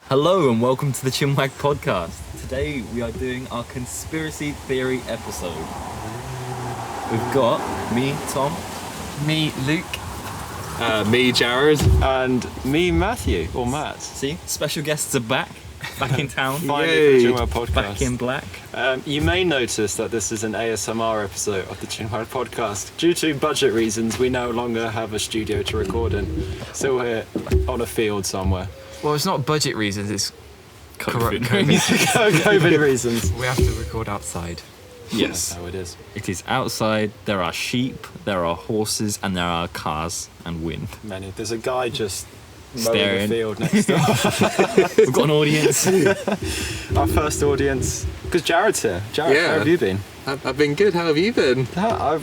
Hello and welcome to the ChinWag Podcast. Today we are doing our conspiracy theory episode. We've got me, Tom. Me, Luke. Me, Jared. And me, Matthew, or Matt. See, special guests are back in town. Finally for the ChinWag Podcast. Back in black. You may notice that this is an ASMR episode of the ChinWag Podcast. Due to budget reasons, we no longer have a studio to record in. So we're on a field somewhere. Well, it's not budget reasons, it's COVID. COVID reasons. We have to record outside. Yes. That's how it is. It is outside, there are sheep, there are horses, and there are cars and wind. Many. There's a guy just mowing Staring. the field next door. We've got an audience. Our first audience. Because Jared's here. Jared, Yeah. how have you been? I've been good. How have you been?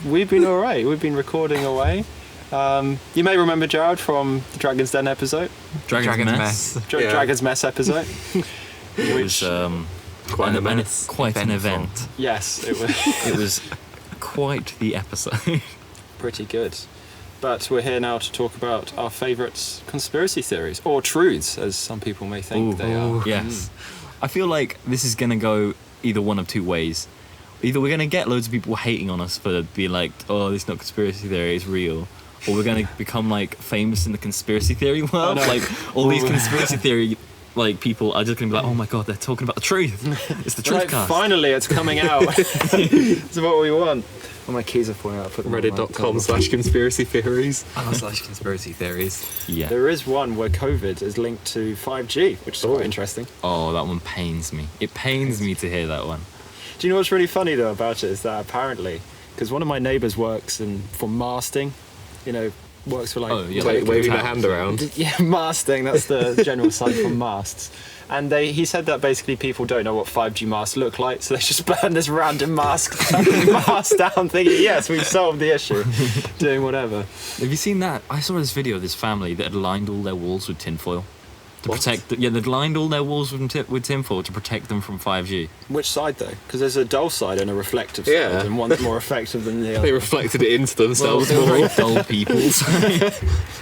We've been alright. We've been recording away. You may remember Jared from the Dragon's Den episode. Dragon's Mess. Yeah. Dragon's Mess episode. It was Quite a mess. Quite an Eventful. event. Yes, it was It was quite the episode. pretty good. But we're here now to talk about our favourite conspiracy theories, or truths, as some people may think they are. Yes. I feel like this is going to go either one of two ways. Either we're going to get loads of people hating on us for being like, oh, this is not conspiracy theory, it's real. Or we're going to become like famous in the conspiracy theory world. no. Like all these conspiracy theory like people are just going to be like, oh my God, they're talking about the truth. It's the truth Right, cast. finally, it's coming out. It's what we want. Well, my keys are falling out. Reddit.com/conspiracy theories. /conspiracy theories. Yeah. There is one where COVID is linked to 5G, which is quite interesting. Oh, that one pains me. It pains me to hear that one. Do you know what's really funny though about it is that apparently, because one of my neighbours works for masting, works for like Waving their hand around. Yeah, masting, that's the general sign for masts. And he said that basically people don't know what 5G masts look like, so they just burn this random mast down thinking, yes, we've solved the issue, doing whatever. Have you seen that? I saw this video of this family that had lined all their walls with tinfoil. To What? protect, they'd lined all their walls with tinfoil to protect them from 5G. Which side though? Because there's a dull side and a reflective Yeah. side, and one's more effective than the They other. reflected it into themselves They were more. very dull people.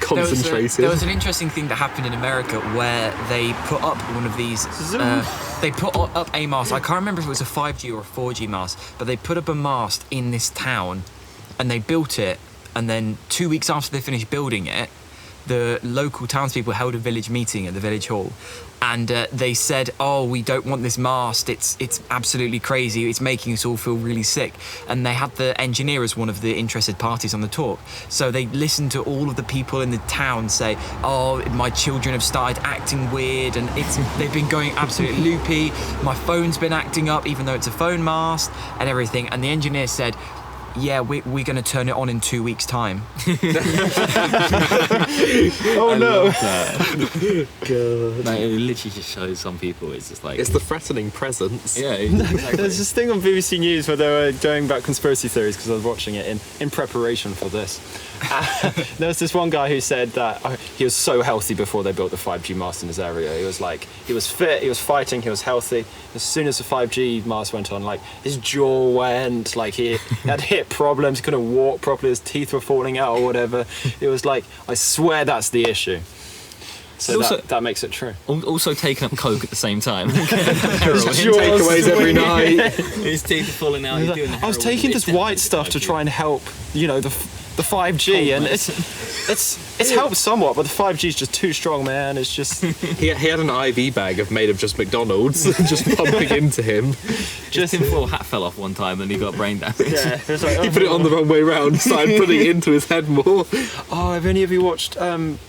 Concentrated. There was an interesting thing that happened in America where they put up one of these. They put up a mast. I can't remember if it was a 5G or a 4G mast, but they put up a mast in this town, and they built it. And then 2 weeks after they finished building it, the local townspeople held a village meeting at the village hall, and they said, "Oh, we don't want this mast. It's absolutely crazy. It's making us all feel really sick." And they had the engineer as one of the interested parties on the talk. So they listened to all of the people in the town say, "Oh, my children have started acting weird, and they've been going absolutely loopy. My phone's been acting up, even though it's a phone mast, and everything." And the engineer said, "Yeah, we're going to turn it on in 2 weeks' time." Oh no! God. Like, it literally just shows some people it's just like... It's the threatening presence. yeah, exactly. There's this thing on BBC News where they were doing about conspiracy theories because I was watching it in preparation for this. There was this one guy who said that he was so healthy before they built the 5G mast in his area. He was fit, he was fighting, he was healthy. As soon as the 5G mast went on, like his jaw went, like he had hip problems, he couldn't walk properly, his teeth were falling out or whatever. It was like, I swear that's the issue. So Also- that makes it true. Also taking up coke at the same time. Takeaways every night. His teeth are falling out. He's doing the I was heroin. taking It's this white definitely stuff to 5G. try and help, the 5G, and it's helped somewhat, but the 5G is just too strong, man. It's just He had an IV bag made of just McDonald's, just pumping into him. His tinfoil hat fell off one time and he got brain damage. yeah. It was like, He put it on the wrong way round, started putting it into his head more. Oh, have any of you watched?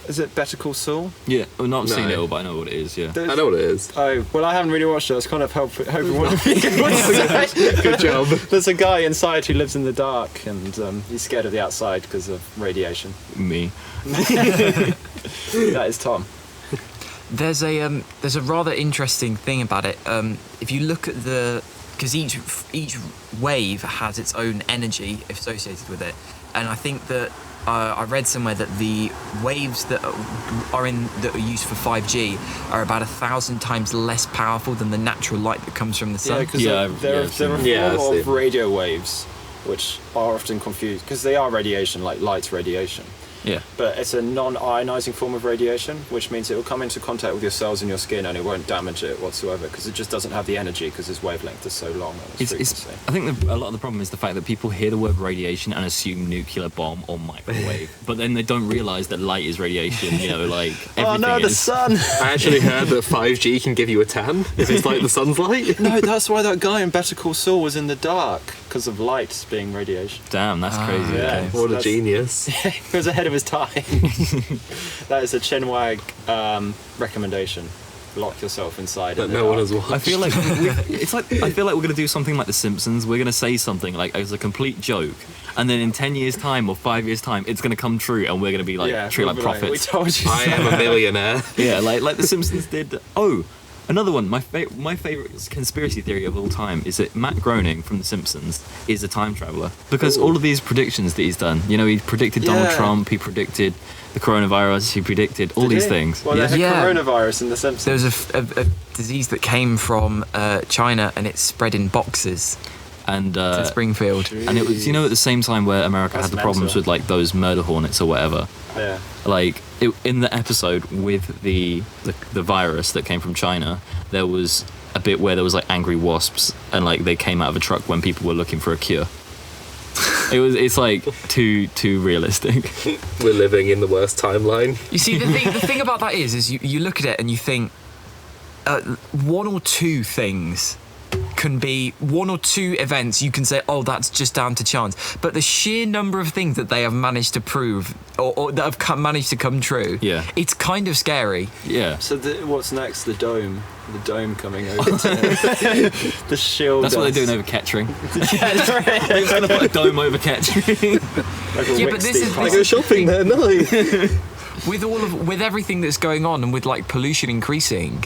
Is it Better Call Saul? Yeah, well, not seen No. it all, but I know what it is. Yeah. I know what it is. Oh, well, I haven't really watched it. I was kind of hoping one of you would. Good job. There's a guy inside who lives in the dark, and he's scared of the outside because of radiation. Me. That is Tom. There's a rather interesting thing about it. If you look at because each wave has its own energy associated with it, and I think that I read somewhere that the waves that are used for 5G are about 1,000 times less powerful than the natural light that comes from the sun. Yeah, because Yeah, there I've seen are that. Yeah, a I've form of seen. radio waves which are often confused because they are radiation, like light's radiation. Yeah. But it's a non-ionizing form of radiation, which means it will come into contact with your cells in your skin and it won't damage it whatsoever because it just doesn't have the energy because its wavelength is so long. I think a lot of the problem is the fact that people hear the word radiation and assume nuclear bomb or microwave, but then they don't realise that light is radiation. You know, like everything oh no, the is. sun! I actually heard that 5G can give you a tan if it's like the sun's light. No, that's why that guy in Better Call Saul was in the dark because of light being radiation. Damn, that's crazy. yeah. Okay. What a genius. He was ahead of his time. That is a ChinWag recommendation. Lock yourself inside. That no one has watched. I feel like I feel like we're gonna do something like The Simpsons. We're gonna say something like as a complete joke, and then in 10 years' time or 5 years' time, it's gonna come true, and we're gonna be like treated like prophets. We told you. I am a millionaire. Yeah, like The Simpsons did. Oh, another one. My favorite conspiracy theory of all time is that Matt Groening from The Simpsons is a time traveler because all of these predictions that he's done. You know, he predicted Donald Trump. He predicted the coronavirus. He predicted all these things. Well, there's a coronavirus in The Simpsons. There was a disease that came from China and it spread in boxes And to Springfield. and it was, you know, at the same time where America That's had the problems mental. with like those murder hornets or whatever. Yeah. Like in the episode with the virus that came from China, there was a bit where there was like angry wasps and like they came out of a truck when people were looking for a cure. It's like too realistic. We're living in the worst timeline. You see, the thing about that is you look at it and you think one or two things can be one or two events you can say, oh, that's just down to chance. But the sheer number of things that they have managed to prove or that have managed to come true, it's kind of scary. Yeah. So what's next? The dome coming over. The shield. That's what they're doing over Kettering. They're just going to put a dome over Kettering. Yeah, but this is I go shopping there, no. with everything that's going on and with like pollution increasing.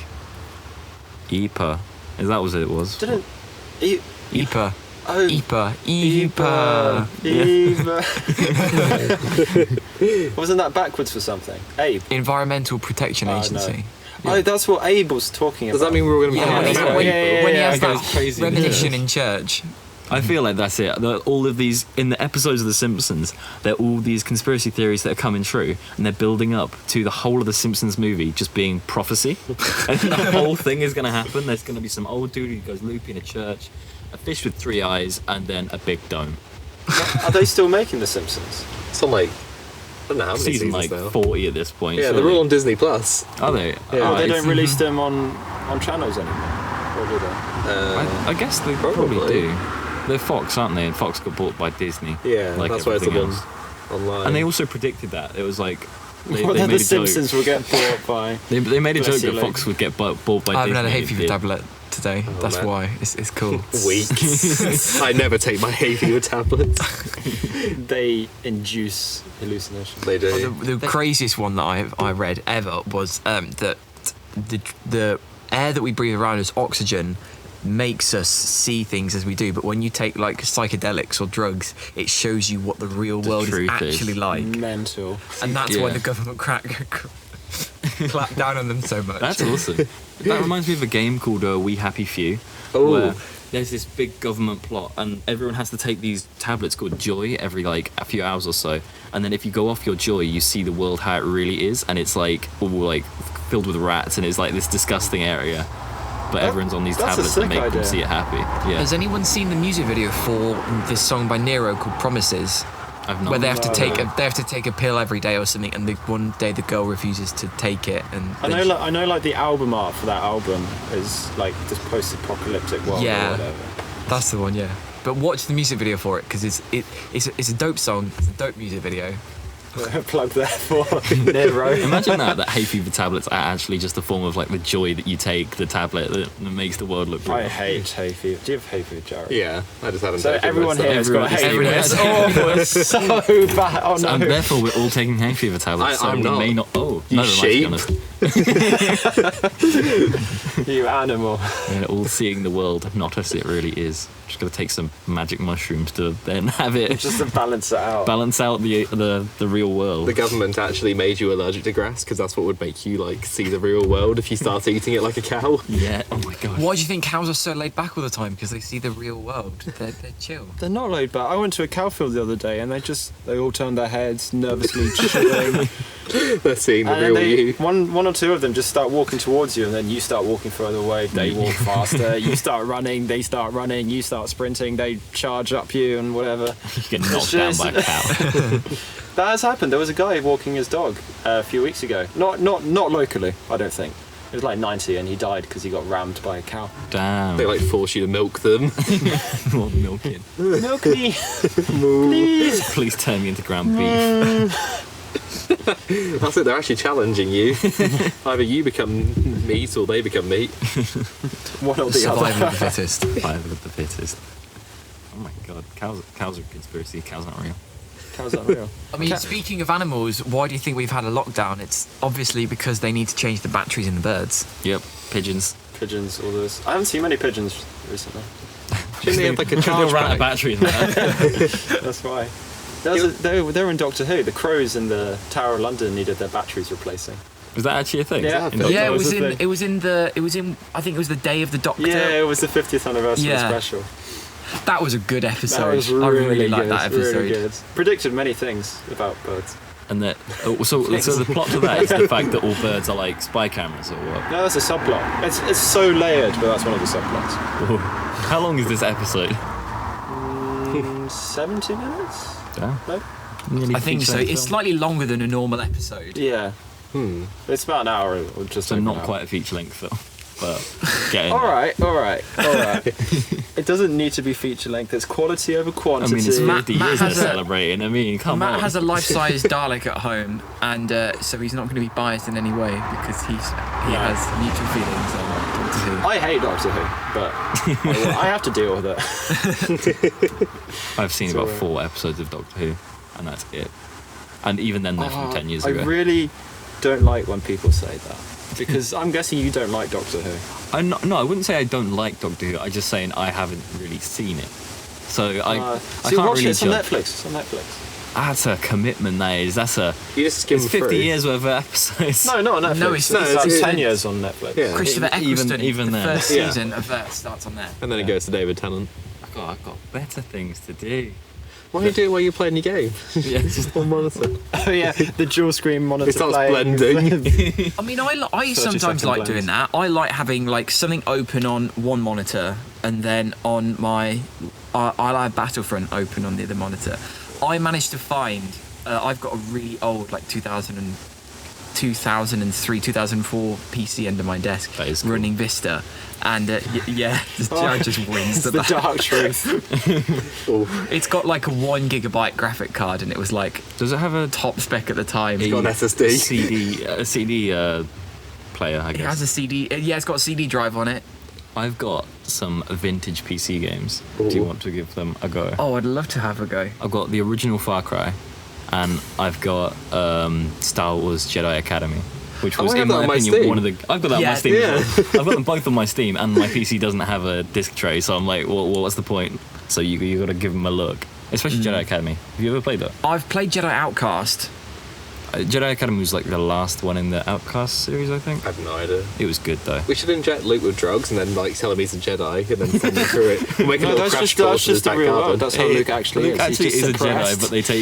EPA. Is that what it was? Didn't EPA. Oh. EPA. Wasn't that backwards for something? Abe. Environmental Protection Agency. No. Oh, that's what Abe was talking about. Does that mean we were going to be When talking he has goes that crazy. premonition in church. I feel like that's it. All of these, in the episodes of The Simpsons, they're all these conspiracy theories that are coming true, and they're building up to the whole of The Simpsons movie just being prophecy. And the whole thing is going to happen. There's going to be some old dude who goes loopy in a church, a fish with 3 eyes, and then a big dome. Are they still making The Simpsons? It's on like, I don't know how many Season seasons like now. 40 at this point. Yeah, surely. they're all on Disney Plus. Are they? Yeah. Oh, they it's- don't release them on channels anymore. Or do they? I guess they probably do. They're Fox, aren't they? And Fox got bought by Disney. Yeah, like that's why it's the everything one else. online. And they also predicted that. It was like they Well, made the a Simpsons joke. will get bought by. They made a Bless joke you, that Fox would get bought by Disney. I haven't had a hay It fever did. tablet today. That's man. why. It's cool. Weak. I never take my hay fever tablets. They induce hallucinations. They do. The craziest one that I read ever was that the air that we breathe around us, oxygen, makes us see things as we do, but when you take like psychedelics or drugs, it shows you what the real world is truth is. actually like, Mental. and that's why Yeah. the government clapped down on them so much. That's awesome. That reminds me of a game called We Happy Few. Oh. Where there's this big government plot, and everyone has to take these tablets called Joy every like a few hours or so. And then if you go off your Joy, you see the world how it really is, and it's like all like filled with rats, and it's like this disgusting area. But everyone's on these that's a tablets that sick make them idea. see it happy. Yeah, Has anyone seen the music video for this song by Nero called Promises? I've not. Where they have to take a pill every day or something, and one day the girl refuses to take it, and I know, like the album art for that album is like this post-apocalyptic world Yeah. or whatever. that's the one, yeah. But watch the music video for it because it's a dope song. It's a dope music video. Plug that for Nero. Imagine that hay fever tablets are actually just a form of like the joy that you take, the tablet that makes the world look real. I hate hay fever. Do you have hay fever, Jared? Yeah, I just haven't So taken everyone myself. here has got hay fever. everyone It's has- awful. It's so bad. Oh no. And therefore, we're all taking hay fever tablets. I'm so we not. may not. Oh, You never mind, to be sheep. honest. You animal. We're all seeing the world not as it really is. Just got to take some magic mushrooms to then have it Just to balance it out. balance out the real real world. The government actually made you allergic to grass because that's what would make you like see the real world if you start eating it like a cow. Yeah. Oh my god. Why do you think cows are so laid back all the time? Because they see the real world. They're chill. They're not laid back. I went to a cow field the other day and they all turned their heads, nervously chilling. They're seeing the And real you. one or two of them just start walking towards you, and then you start walking further away. They walk faster. You start running. They start running. You start sprinting. They charge up you and whatever. You get knocked down by a cow. That has happened. There was a guy walking his dog a few weeks ago. Not locally, I don't think. He was like 90 and he died because he got rammed by a cow. Damn. They like force you to milk them. More milking. Milk me, please. Please turn me into ground beef. That's it. They're actually challenging you. Either you become meat or they become meat. One or the Survival other. of the fittest. Survival of the fittest. Oh my god, cows are a conspiracy. Cows aren't real. Cows aren't real. I mean, speaking of animals, why do you think we've had a lockdown? It's obviously because they need to change the batteries in the birds. Yep, pigeons. Pigeons, all those. I haven't seen many pigeons recently. Shouldn't they have like a They'll charge run out of pack? batteries, man. That's why. They were in Doctor Who. The crows in the Tower of London needed their batteries replacing. Was that actually a thing? Yeah. In Doctor Yeah, Who? it was was a in. thing. It was in. I think it was the day of the Doctor. Yeah, it was the 50th anniversary Yeah. special. That was a good episode. That was I really liked good, that episode. Really good. Predicted many things about birds. And that. So the plot to that is the fact that all birds are like spy cameras or what? No, that's a subplot. It's so layered, but that's one of the subplots. Whoa. How long is this episode? 70 minutes? Damn. No? Nearly I think so. feature-length It's film. slightly longer than a normal episode. Yeah. It's about an hour or just So over not an hour. quite a feature-length film, but getting. All right. It doesn't need to be feature length. It's quality over I quantity. mean, it's 50 Matt years they're has a- celebrating. I mean, come Matt on. has a life-size Dalek at home, and so he's not going to be biased in any way because he has mutual feelings on Doctor Who. I hate Doctor Who, but I have to deal with it. I've seen about alright. 4 episodes of Doctor Who, and that's it. And even then, they're from 10 years ago. I really don't like when people say that, because I'm guessing you don't like Doctor Who. No, I wouldn't say I don't like Doctor Who. I'm just saying I haven't really seen it. So I So can't you watch really it. It's on judge. Netflix. It's on Netflix. That's a commitment, that is. That's a. You just skim It's 50 through. years worth of episodes. No, not on Netflix. No, it's- it's 10 it's- years on Netflix. Yeah. Christopher Even- Eccleston, even the then. first Yeah. season of that starts on there. And then it goes to David Tennant. I've got better things to do. What are you doing while you're playing your game? Yeah, just On monitor. Oh yeah, the dual screen monitor. It starts playing. blending. I mean, I 30 sometimes second like doing blends. that. I like having like something open on one monitor, and then on my, I like Battlefront open on the other monitor. I managed to find. I've got a really old, like 2003, 2004 PC under my desk That is cool. running Vista, and yeah, I just wins It's at the that. dark truth. It's got like a 1 gigabyte graphic card, and it was like Does it have a top spec at the time. got an SSD. CD player? I It guess. has a CD. Yeah, it's got a CD drive on it. I've got some vintage PC games. Do you Ooh. want to give them a go? Oh, I'd love to have a go. I've got the original Far Cry, and I've got Star Wars Jedi Academy, which Oh, was, I have in that my on my opinion, Steam. one of the. I've got that on my Yeah, Steam. yeah. As well. I've got them both on my Steam, and my PC doesn't have a disc tray, so I'm like, well, what's the point? So you got to give them a look, especially Jedi Academy. Have you ever played that? I've played Jedi Outcast. Jedi Academy was like the last one in the Outcast series, I think. I have no idea. It was good though. We should inject Luke with drugs and then like tell him he's a Jedi and then send him through it. We'll make a No, little that's crash just course in his the back real garden. world. That's how Luke actually Luke is. actually He's is just a Jedi, suppressed.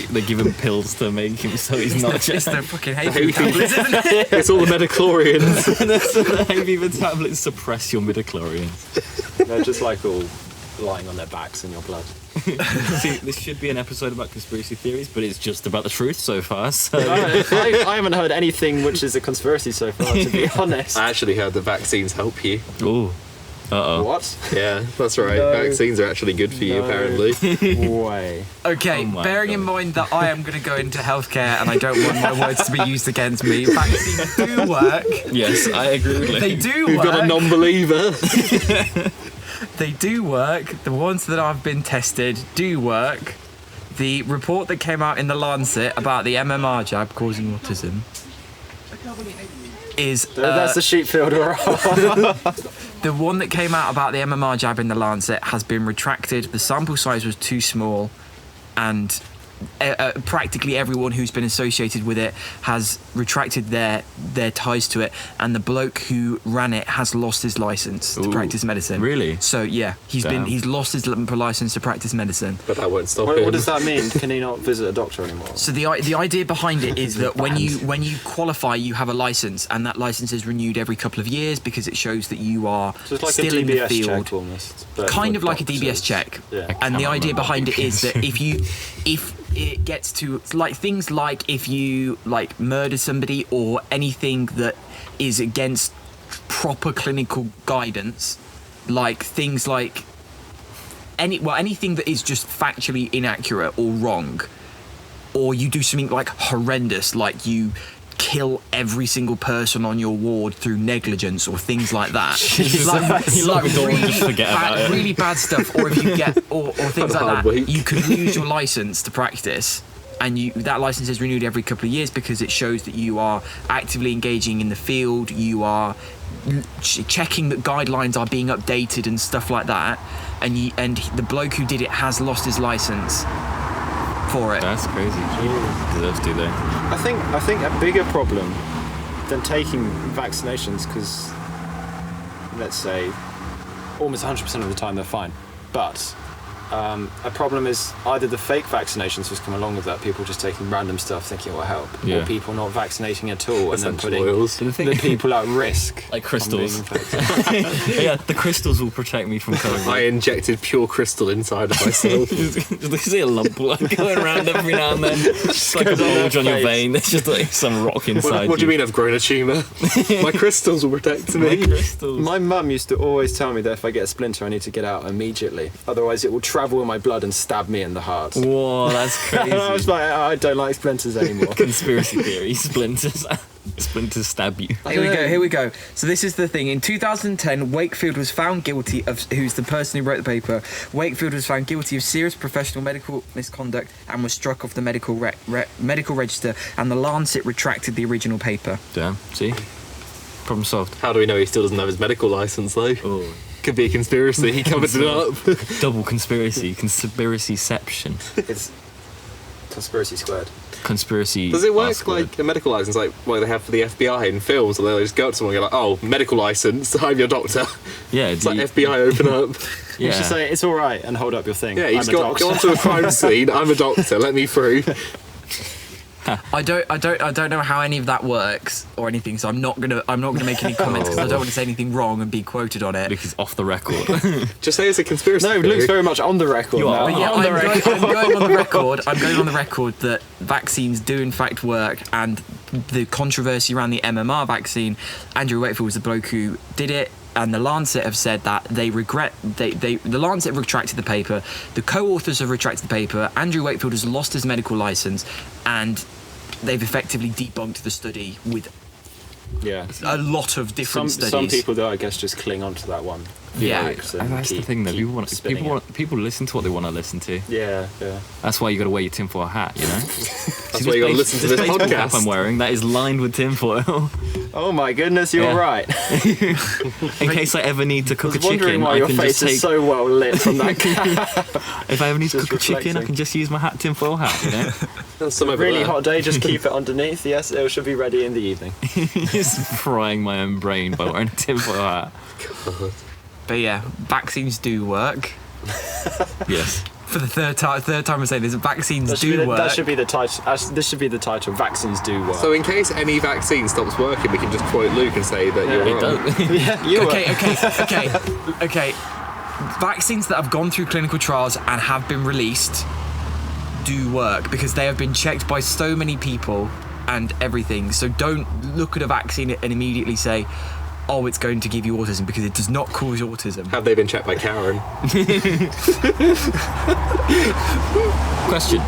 but they give him pills to make him so he's not It's the Jedi. fucking hay fever tablets, isn't it? It's all the midichlorians. Even tablets suppress your midichlorians. They're just like all lying on their backs in your blood. See, this should be an episode about conspiracy theories, but it's just about the truth so far. So I haven't heard anything which is a conspiracy so far, to be honest. I actually heard the vaccines help you. oh, What? Yeah, that's right. No. Vaccines are actually good for you, No. apparently. Way. Okay, Oh my bearing in God. mind that I am going to go into healthcare and I don't want my words to be used against me, vaccines do work. yes, I agree with They Lee. do We've work. got a non-believer. They do work. The ones that I've been tested do work. The report that came out in the Lancet about the MMR jab causing autism is That's the sheep fielder. the one that came out about the MMR jab in the Lancet has been retracted. The sample size was too small, and practically everyone who's been associated with it has retracted their ties to it, and the bloke who ran it has lost his license to practice medicine. Really? So yeah, he's lost his license to practice medicine. But that won't stop him. What does that mean? Can he not visit a doctor anymore? So the idea behind it is that when you qualify, you have a license, and that license is renewed every couple of years because it shows that you are So it's like still a in the DBS field. check almost. but Kind for of like a doctors. DBS check. Yeah. And the can't idea remember behind what it is that if it gets to like things like if you like murder somebody or anything that is against proper clinical guidance, like things like anything that is just factually inaccurate or wrong, or you do something like horrendous, like you kill every single person on your ward through negligence or things like that. Really bad stuff. Or if you get or things Had a like hard that, week. you can lose your license to practice. And that license is renewed every couple of years because it shows that you are actively engaging in the field. You are checking that guidelines are being updated and stuff like that. And the bloke who did it has lost his license for it. That's crazy. Deserves to, though. I think a bigger problem than taking vaccinations, because let's say almost 100% of the time they're fine, but a problem is either the fake vaccinations just come along with that, people just taking random stuff thinking it will help, Yeah. or people not vaccinating at all and then Essential putting oils. the people at risk. Like from crystals. being infected. Yeah, the crystals will protect me from I COVID. injected pure crystal inside of myself. You see a lump like, going around every now and then. It's like a bulge on your vein. There's just like some rock inside What do you mean I've grown a tumour? My crystals will protect me. Crystals. My mum used to always tell me that if I get a splinter I need to get out immediately, otherwise it will travel in my blood and stab me in the heart. Whoa, that's And I was crazy. like, I don't like splinters anymore. Conspiracy theory. Splinters. Splinters stab you. Here we go. So this is the thing. In 2010, Wakefield was found guilty of, who's the person who wrote the paper, Wakefield was found guilty of serious professional medical misconduct and was struck off the medical register, and the Lancet retracted the original paper. Damn. See? Problem solved. How do we know he still doesn't have his medical licence though? Oh. Could be a conspiracy. He covered it up. Double conspiracy. Conspiracyception. It's conspiracy squared. Conspiracy. Does it work R-squared. like a medical licence, like what they have for the FBI in films, where they just go up to someone and go like, "Oh, medical licence, I'm your doctor." Yeah, It's like FBI open up. You yeah. should say it's all right and hold up your thing. Yeah, he's I'm a got doctor. go onto a crime scene. I'm a doctor. Let me through. I don't know how any of that works or anything, so I'm not gonna make any comments because I don't want to say anything wrong and be quoted on it. Because off the record. Just say it's a conspiracy. No, theory. Luke's very much on the record You now. are. But yeah, On the I'm going on the record. I'm going on the record that vaccines do in fact work, and the controversy around the MMR vaccine, Andrew Wakefield was the bloke who did it, and the Lancet have said that they regret. The Lancet retracted the paper. The co-authors have retracted the paper. Andrew Wakefield has lost his medical license, and they've effectively debunked the study with Yeah. a lot of different Some studies. people though, I guess, just cling on to that one. Yeah. Lyrics and And that's the keep- thing, though. keep spinning it. People listen to what they want to listen to. Yeah, yeah. That's why you got to wear your tinfoil hat, you know? That's why you got to listen to this baseball cap I'm podcast. wearing, that is lined with tinfoil. Oh my goodness, you're Yeah. right. In case I ever need to I cook was a wondering chicken, why I your can face just take... is so well lit from that cap. If I ever need to Just cook a chicken, I reflecting. can just use my tinfoil hat, you know? There's some over Really there. hot day, just keep it underneath. Yes, it should be ready in the evening. Just frying my own brain by wearing a tinfoil hat. But yeah, vaccines do work. Yes. For the third time I'm saying this, vaccines That should, be do the, work. that should be the title. This should be the title. Vaccines do work. So in case any vaccine stops working, we can just quote Luke and say that you're It wrong. does. yeah, you Okay. Vaccines that have gone through clinical trials and have been released do work because they have been checked by so many people and everything. So don't look at a vaccine and immediately say, oh, it's going to give you autism, because it does not cause autism. Have they been checked by Karen? Question.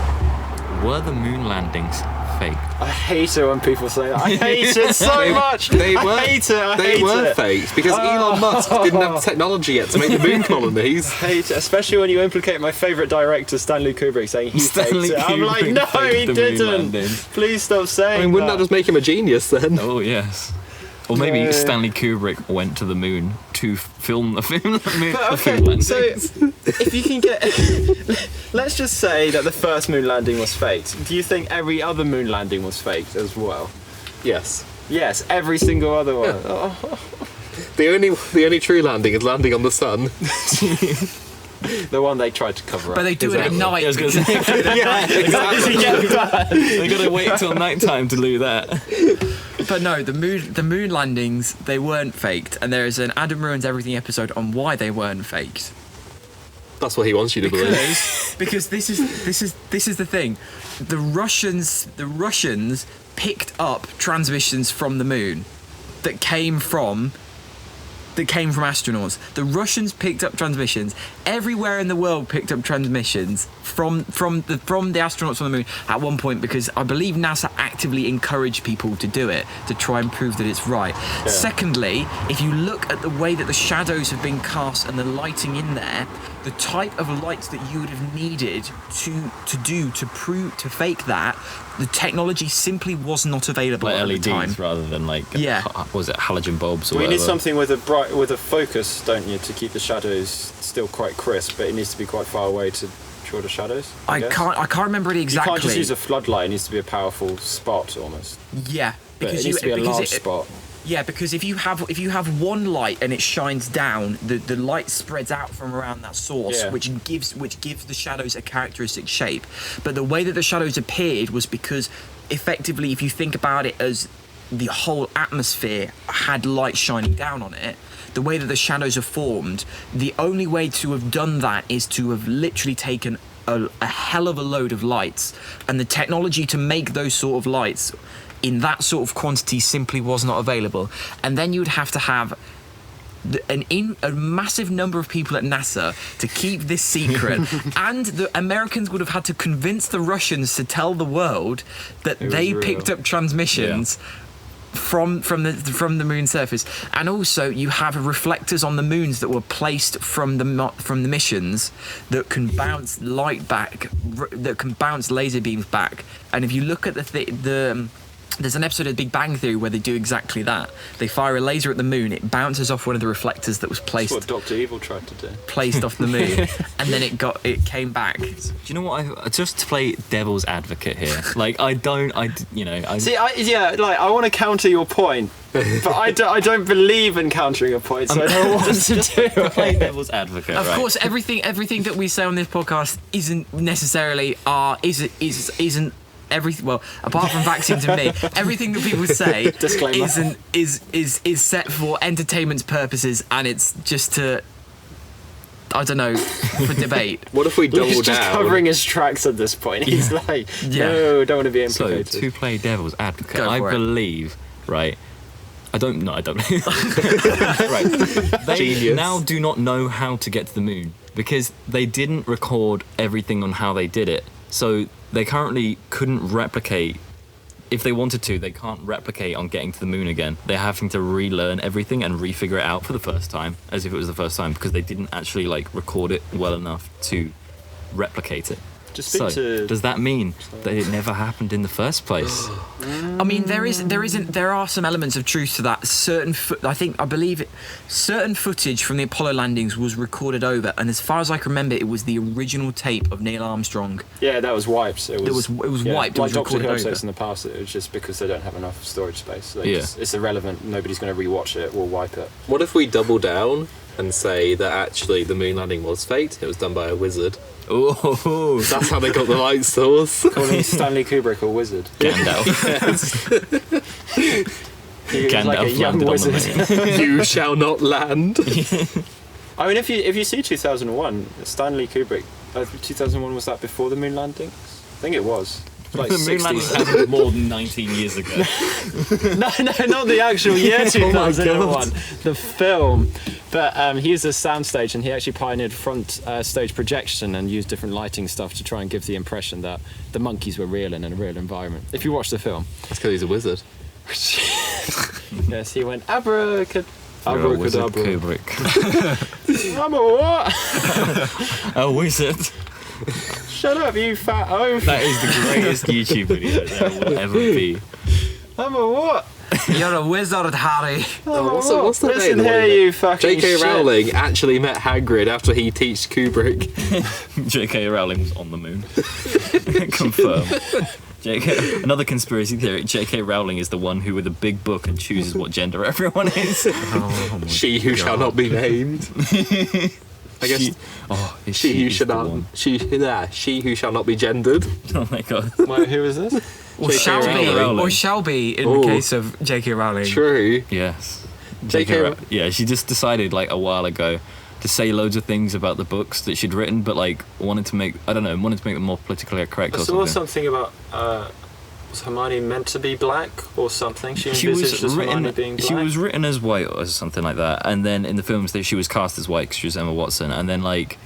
Were the moon landings fake? I hate it when people say that. I hate it so much. They I were. hate it. I They hate were it. faked because Elon Musk didn't have the technology yet to make the moon colonies. Hate it, especially when you implicate my favourite director, Stanley Kubrick, saying he Stanley faked it. I'm like, Kubrick no, he faked the moon didn't. landing. Please stop saying I mean, wouldn't that just make him a genius then? Oh, yes. Or maybe Yeah. Stanley Kubrick went to the moon to film the film. But okay, so if you can get, let's just say that the first moon landing was faked. Do you think every other moon landing was faked as well? Yes. Yes, every single other one. Oh, The only true landing is landing on the sun. the one they tried to cover up. But they do it at night. I was going to say, yeah, exactly. they got to wait till night time to do that. But no, the moon landings, they weren't faked, and there is an Adam Ruins Everything episode on why they weren't faked. That's what he wants you to believe. Because this is the thing, the Russians picked up transmissions from the moon that came from astronauts. The Russians picked up transmissions. Everywhere in the world picked up transmissions from the astronauts on the moon at one point, because I believe NASA actively encouraged people to do it to try and prove that it's right. Yeah. Secondly, if you look at the way that the shadows have been cast and the lighting in there, the type of lights that you would have needed to fake that, the technology simply was not available Like at LEDs the time. rather than like was it halogen bulbs or We whatever? need something with a focus, don't you, to keep the shadows still quite crisp, but it needs to be quite far away to draw the shadows. I guess. I can't remember it exactly. You can't just use a floodlight. It needs to be a powerful spot almost. Yeah, But it needs to be a large spot. Yeah, because if you have one light and it shines down, the light spreads out from around that source, which gives the shadows a characteristic shape. But the way that the shadows appeared was because, effectively, if you think about it as the whole atmosphere had light shining down on it, the way that the shadows are formed, the only way to have done that is to have literally taken a hell of a load of lights, and the technology to make those sort of lights in that sort of quantity simply was not available. And then you would have to have a massive number of people at NASA to keep this secret, and the Americans would have had to convince the Russians to tell the world that they picked up transmissions from the moon's surface. And also you have reflectors on the moons that were placed from the missions that can bounce light back, that can bounce laser beams back. And if you look at there's an episode of Big Bang Theory where they do exactly that. They fire a laser at the moon, it bounces off one of the reflectors that was placed. That's what Dr. Evil tried to do. Placed off the moon, and then it came back. Do you know what? Just to play devil's advocate here, like I want to counter your point, but I don't believe in countering a point, so I don't want to do play devil's advocate. Of course, everything that we say on this podcast isn't necessarily isn't. Well, apart from vaccines and me, everything that people say is set for entertainment purposes, and it's just to, I don't know, for debate. What if we double He's just down? covering his tracks at this point. He's like, no, don't want to be implicated. So to play devil's advocate, Go I for it. believe, right? I don't. Right. They Genius. now do not know how to get to the moon because they didn't record everything on how they did it. So they currently couldn't replicate. If they wanted to, they can't replicate on getting to the moon again. They're having to relearn everything and refigure it out for the first time, as if it was the first time, because they didn't actually record it well enough to replicate it. Just speak to. Does that mean that it never happened in the first place? I mean, there are some elements of truth to that. Certain footage from the Apollo landings was recorded over, and as far as I can remember, it was the original tape of Neil Armstrong. Yeah, that was wiped. It was wiped. It Like was Doctor Who recorded over. says in the past, it was just because they don't have enough storage space. So Yeah. it's irrelevant. Nobody's going to rewatch it. We'll wipe it. What if we double down and say that actually the moon landing was faked? It was done by a wizard. Oh, That's how they got the light source. Calling Stanley Kubrick a wizard. Gandalf. He was like a Gandalf young landed on the wizard. moon. You shall not land. I mean, if you see 2001, Stanley Kubrick, 2001, was that before the moon landings? I think it was. Like The moon landing 60s. happened more than 19 years ago. No, not the actual year 2001, the film. But he used a soundstage, and he actually pioneered front stage projection and used different lighting stuff to try and give the impression that the monkeys were real in a real environment. If you watch the film. That's because he's a wizard. Yes, he went abracadabra. You're a wizard, Abracadabra. Kubrick. I'm a what? A wizard. Shut up, you fat oaf. That is the greatest YouTube video there will ever be. I'm a what? You're a wizard, Harry. What's the Listen name? here, you fucking J.K. shit. Rowling actually met Hagrid after he teached Kubrick. J.K. Rowling was on the moon. Confirmed. Another conspiracy theory. J.K. Rowling is the one who, with a big book, and chooses what gender everyone is. She who shall not be named. I guess she who should not. She who shall not be gendered. Oh my god. Wait, who is this? Or shall be, or shall be in the case of J.K. Rowling. True. Yes. J.K. Yeah, she just decided like a while ago to say loads of things about the books that she'd written, but like wanted to make them more politically correct I or saw something. something about was Hermione meant to be black or something? She She envisaged was Hermione being black. She was written as white or something like that, and then in the films that she was cast as white because she was Emma Watson, and then like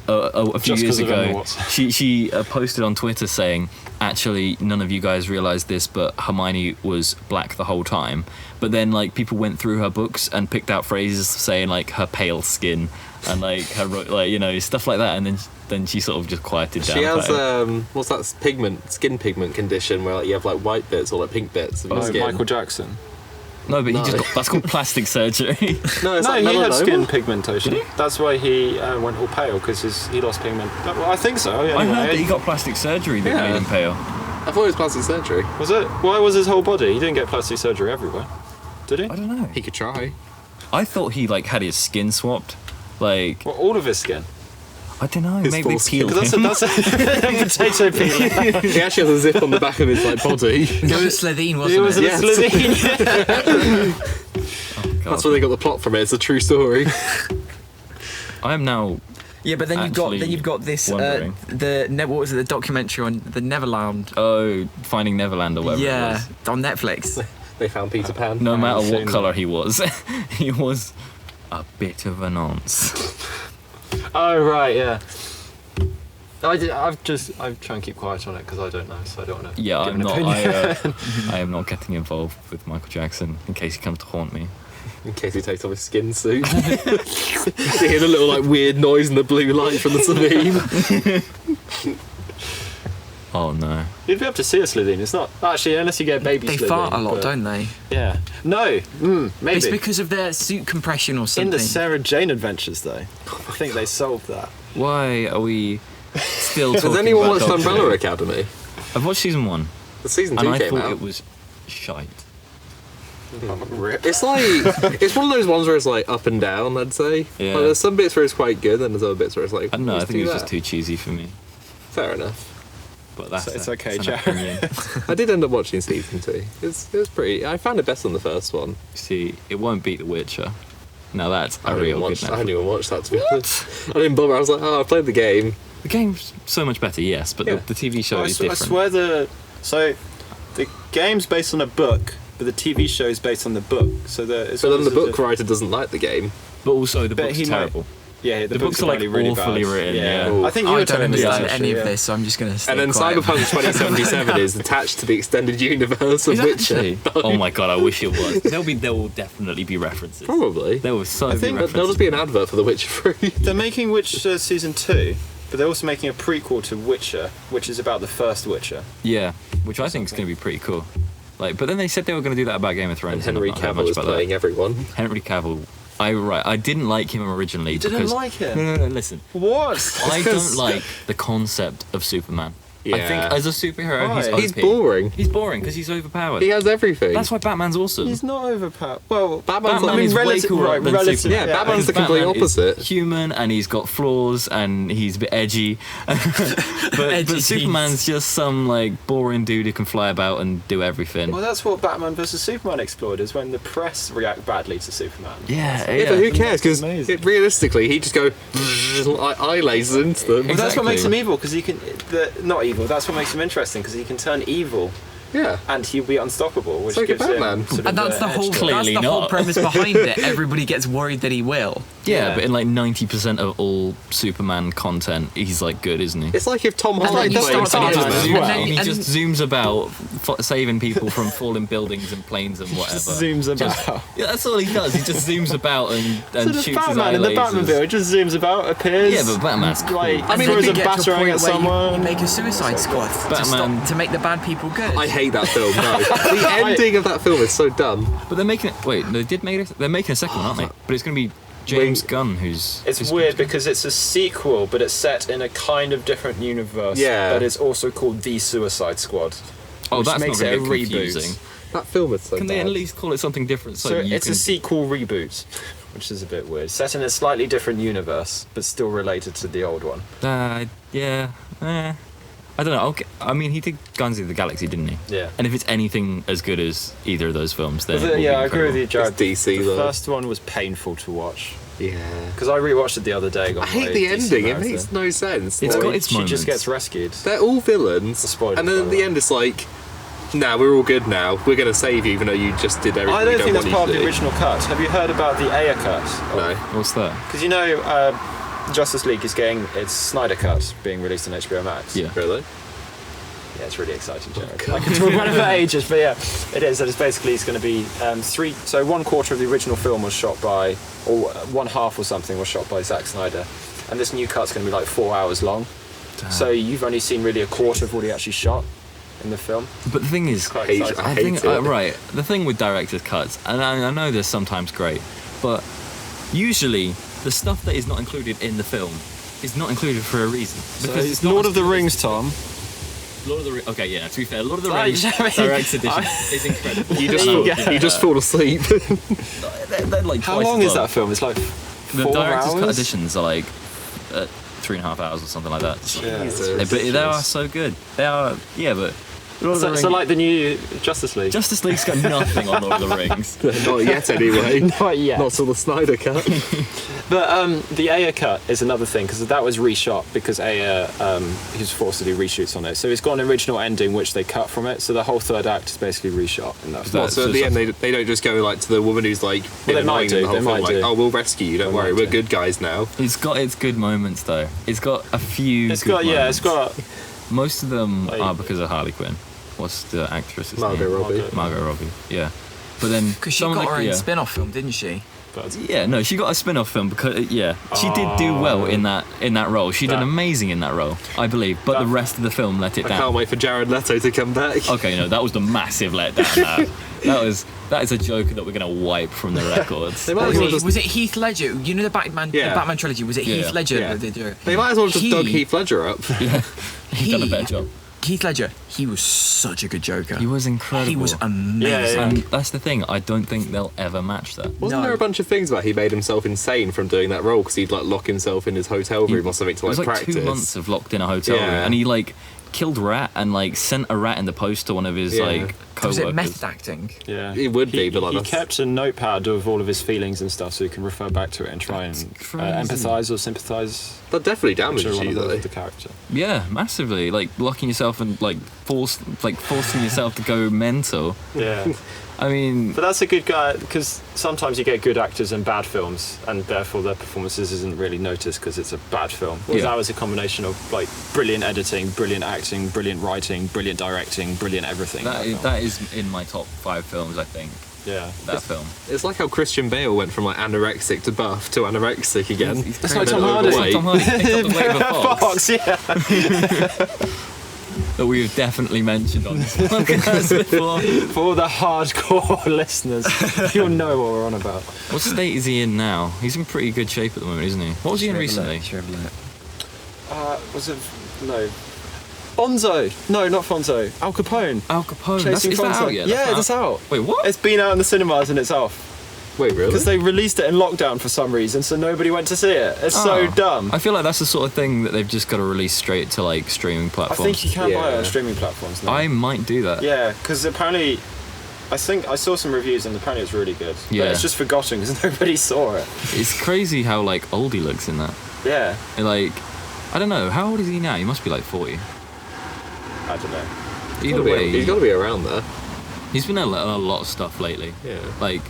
a few Just years 'cause of Emma ago, Watson. she posted on Twitter saying, actually, none of you guys realised this, but Hermione was black the whole time. But then, like, people went through her books and picked out phrases saying, like, her pale skin and, like, her, like, you know, stuff like that. And then she sort of just quieted down. She has what's that skin pigment condition where like you have like white bits or like pink bits of your skin. Michael Jackson. No, but that's called plastic surgery. No, it's No, like he had melanoma. skin pigmentation. Did he? That's why he went all pale because he lost pigment. Well, I think so. Anyway. I heard that he got plastic surgery that Yeah. made him pale. I thought it was plastic surgery. Was it? Why was his whole body? He didn't get plastic surgery everywhere, did he? I don't know. He could try. I thought he, like, had his skin swapped. Like, Well, all of his skin. I don't know, His maybe full they skin. peeled him. That's a potato peeler. He actually has a zip on the back of his like body. It was Slitheen, wasn't It was it? a Yes. Slovene. God. That's where they got the plot from. It's a true story. I am now... Yeah, but then you've got this wondering. what was it, the documentary on the Neverland. Oh, Finding Neverland or whatever it Yeah, was. on Netflix. They found Peter Pan. No matter seen what that. colour he was, he was a bit of a nonce. Oh right, yeah. I try and keep quiet on it because I don't know, so I don't want to. Yeah, give I'm an not. opinion. I am not getting involved with Michael Jackson in case he comes to haunt me. In case he takes off his skin suit. You hear the little like weird noise in the blue light from the Sabine. Oh no. You'd be able to see a Slovene. It's not actually unless you get a baby. They Slovene, fart a lot, but- don't they? Yeah. No. Maybe. It's because of their suit compression or something. In the Sarah Jane Adventures, though, I think they solved that. Why are we still talking Has anyone about watched Doctor Umbrella Who? Academy? I've watched season 1, The season and 2 I came thought out. it was shite. It's like it's one of those ones where it's like up and down. I'd say. Yeah. Like, there's some bits where it's quite good, and there's other bits where it's like. I don't know. I let's think it do was just that. too cheesy for me. Fair enough. But that's It's a- okay, that's an Jared. opinion. I did end up watching season 2. It was pretty. I found it better than the first one. See, it won't beat The Witcher. Now that's I a didn't real good watch. I Netflix. didn't even watch that to be honest. I didn't bother. I was like, oh, I played the game. The game's so much better, yes, but Yeah. the TV show I is swear different. the game's based on a book, but the TV show is based on the book. So But then the book writer doesn't like the game. But also the But book's he might- terrible. Yeah, The books are like really awfully bad. written, yeah. Ooh. I think you I were don't telling me that, understand actually, any yeah. of this, so I'm just going to stay And then quiet. Cyberpunk 2077 is attached to the extended universe of Is Witcher. actually? Oh my god, I wish it was. There will definitely be references. Probably. There will so I be think references. There'll just be an advert for The Witcher 3. They're making Witcher season 2, but they're also making a prequel to Witcher, which is about the first Witcher. Yeah, which I think is going to be pretty cool. Like, but then they said they were going to do that about Game of Thrones. And Henry I've not heard Cavill much is about playing that. everyone. Henry Cavill. I didn't like him originally. didn't because, like him? No, listen. What? I don't like the concept of Superman. I think Yeah. as a superhero, Why? he's He's OP. boring. He's boring because he's overpowered. He has everything. That's why Batman's awesome. He's not overpowered. Well, Batman's Batman like, is way relative- cooler right, than relative- Superman. Yeah, Batman's the Because complete Batman is opposite. human and he's got flaws and he's a bit edgy. but Edgy Superman's just some like boring dude who can fly about and do everything. well, that's what Batman vs Superman explored, is when the press react badly to Superman. Yeah, Yeah, but who cares? Because amazing. realistically, he just go like eye lasers into them. Well, that's what makes Exactly. him evil, because he can. Not evil. That's what makes him interesting, because he can turn evil, Yeah. and he'll be unstoppable, which It's like a gives him. Batman. Sort of And that's the edge whole to it. Clearly that's the whole not. premise behind it. Everybody gets worried that he will. Yeah, Yeah. but in like 90% of all Superman content, he's like good, isn't he? It's like if Tom And Holland then you played start And he Batman just as Spider-Man. well. zooms, And then- he just zooms about saving people from falling buildings and planes and whatever. Just zooms about. Yeah, that's all he does. He just zooms about and So shoots does his Batman eye in the lasers. Batmobile. It just zooms about, appears. Yeah, but Batman's like And then throws you a get to a batarang point at where someone. you make a Suicide Squad Batman- to make the bad people good. I hate that film. No, the ending of that film is so dumb. But they're making it. Wait, they did make it. They're making a second one, aren't they? But it's going to be James Gunn who's. It's weird because it's a sequel, but it's set in a kind of different universe. Yeah. But it's also called The Suicide Squad. Oh, which that's makes not it a going to be confusing. That film is so Can bad. they at least call it something different? So it's a sequel reboot, which is a bit weird. Set in a slightly different universe, but still related to the old one. Yeah. I don't know. I mean, he did Guardians of the Galaxy, didn't he? Yeah. And if it's anything as good as either of those films, then it will Yeah, be I agree with you, incredible. Jared. It's DC, the though. first one was painful to watch. Yeah. Because I rewatched it the other day. I hate the ending. It makes no sense. It's Like, got its She moments. just gets rescued. they're all villains. Spoilers, And then by at the the way. end, it's like, nah, we're all good now. We're going to save you, even though you just did everything I we don't think that's want part you of to the do. original cut. Have you heard about the Ayer cut? No. What's that? Because you know, Justice League is getting its Snyder cut being released on HBO Max. Yeah. Really? Yeah, it's really exciting, Jared. God. I can talk about it for ages, but yeah, it is. And it's basically it's going to be three. So 1/4 of the original film was shot by, or one half or something was shot by Zack Snyder, and this new cut's going to be like 4 hours long. So you've only seen really a quarter of what he actually shot in the film. But the thing is, Quite Hate- exciting. I I hate think it. right. The thing with director's cuts, and I know they're sometimes great, but usually the stuff that is not included in the film is not included for a reason. So Because it's not Lord as of the good as- Rings, Tom. Lord of the Rings. Okay, yeah. To be fair, Lord of the Right, Rings I mean, director's edition is incredible. You just, There you fall, go. you just fall asleep. They're like How twice long as is long. that film? It's like The 4 director's cut hours. editions are like 3.5 hours or something like that. Yeah, it's Jesus. But they are so good. They are, yeah, but Lord of the So Rings. like the new Justice League. Justice League's got nothing on Lord of the Rings. Not yet, anyway. Not yet. Not till the Snyder cut. But the Ayer cut is another thing because that was reshot because Ayer he was forced to do reshoots on it. So it's got an original ending which they cut from it. So the whole third act is basically reshot. And that's Well, That's so at the just- end, they don't just go like to the woman who's like been they might annoying them do, the whole they film, might like, do. oh, we'll rescue you. Don't They worry, might we're do. good guys now. It's got its good moments though. It's got a few. it's good got moments. it's got Most of them Like- are because of Harley Quinn. What's the actress's Margot name? Robbie. Margot Robbie. Yeah. But then Because she some of got the- her own yeah. spin-off film, didn't she? Yeah, no, she got a spin-off film because she did do well in that role. She did That- amazing in that role, I believe. But the rest of the film let it I down. can't wait for Jared Leto to come back. Okay, no, that was the massive letdown. That is a joke that we're gonna wipe from the records. They might as well just, Was it Heath Ledger? You know the Batman, Yeah. the Batman trilogy. Was it Yeah. Heath Ledger? Yeah. that did it? they might as well just He- dug Heath Ledger up. He's done a better job. Heath Ledger. He was such a good Joker. He was incredible. He was amazing. Yeah. And that's the thing. I don't think they'll ever match that. Wasn't No. there a bunch of things about he made himself insane from doing that role because he'd like lock himself in his hotel room or something to It was like like practice? 2 months of locked in a hotel room, Yeah. and he like killed a rat and like sent a rat in the post to one of his Yeah. like Was co-workers. it method acting? yeah. It would be, but like he that's- kept a notepad of all of his feelings and stuff, so he can refer back to it and try and crazy. empathise or sympathise. That definitely Which damages are one you of though. the character. Yeah, massively. Like locking yourself and like forcing yourself to go mental. Yeah. I mean, But that's a good guy because sometimes you get good actors in bad films, and therefore their performances isn't really noticed because it's a bad film. Whereas Yeah. that was a combination of like brilliant editing, brilliant acting, brilliant writing, brilliant directing, brilliant everything. that is in my top 5 films. I think Yeah. that film. It's like how Christian Bale went from like anorexic to buff to anorexic again. He's That's crazy. like Tom Hardy. It's like Tom Hardy picked up the weight of a fox yeah. that we've definitely mentioned on this podcast before. For all the hardcore listeners, you'll know what we're on about. What state is he in now? He's in pretty good shape at the moment, isn't he? What was he in recently? Was it no? Fonzo? No, not Fonzo. Al Capone. Al Capone. Chasing Is that Fonzo. out yet? Yeah, That's it's out. Wait, what? It's been out in the cinemas and it's off Wait, really? because they released it in lockdown for some reason, so nobody went to see it. It's so Oh. dumb. I feel like that's the sort of thing that they've just got to release straight to like streaming I platforms. think you can buy it Yeah. on streaming platforms now. I might do that. Yeah, because apparently, I think I saw some reviews and apparently it's really good. Yeah. But it's just forgotten because nobody saw it. It's crazy how like old he looks in that. Yeah, And, like, I don't know. How old is he now? He must be like 40. I don't know. Either way, he's got to be around there. he's been in a lot of stuff lately. Yeah. Like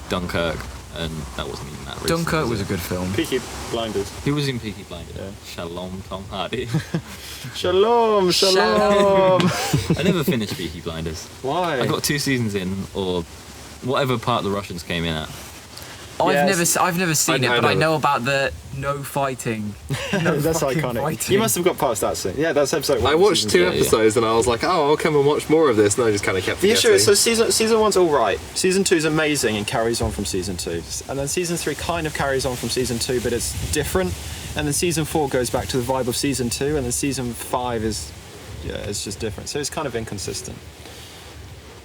Dunkirk, and that wasn't even that recent. Dunkirk was a good film. Peaky Blinders. He was in Peaky Blinders. Yeah. Shalom, Tom Hardy. Shalom, shalom. I never finished Peaky Blinders. Why? I got 2 seasons in, or whatever part the Russians came in at. I've never seen it, but I know. know about the no fighting. That's fucking iconic. fighting. You must have got past that scene. Yeah, that's episode 1. I watched 2 yeah. episodes and I was like, oh, I'll come and watch more of this, and I just kind of kept The forgetting. issue is, so season 1's all right. Season 2's amazing and carries on from season 2. And then season 3 kind of carries on from season 2, but it's different. And then season 4 goes back to the vibe of season 2, and then season 5 is, it's just different. So it's kind of inconsistent.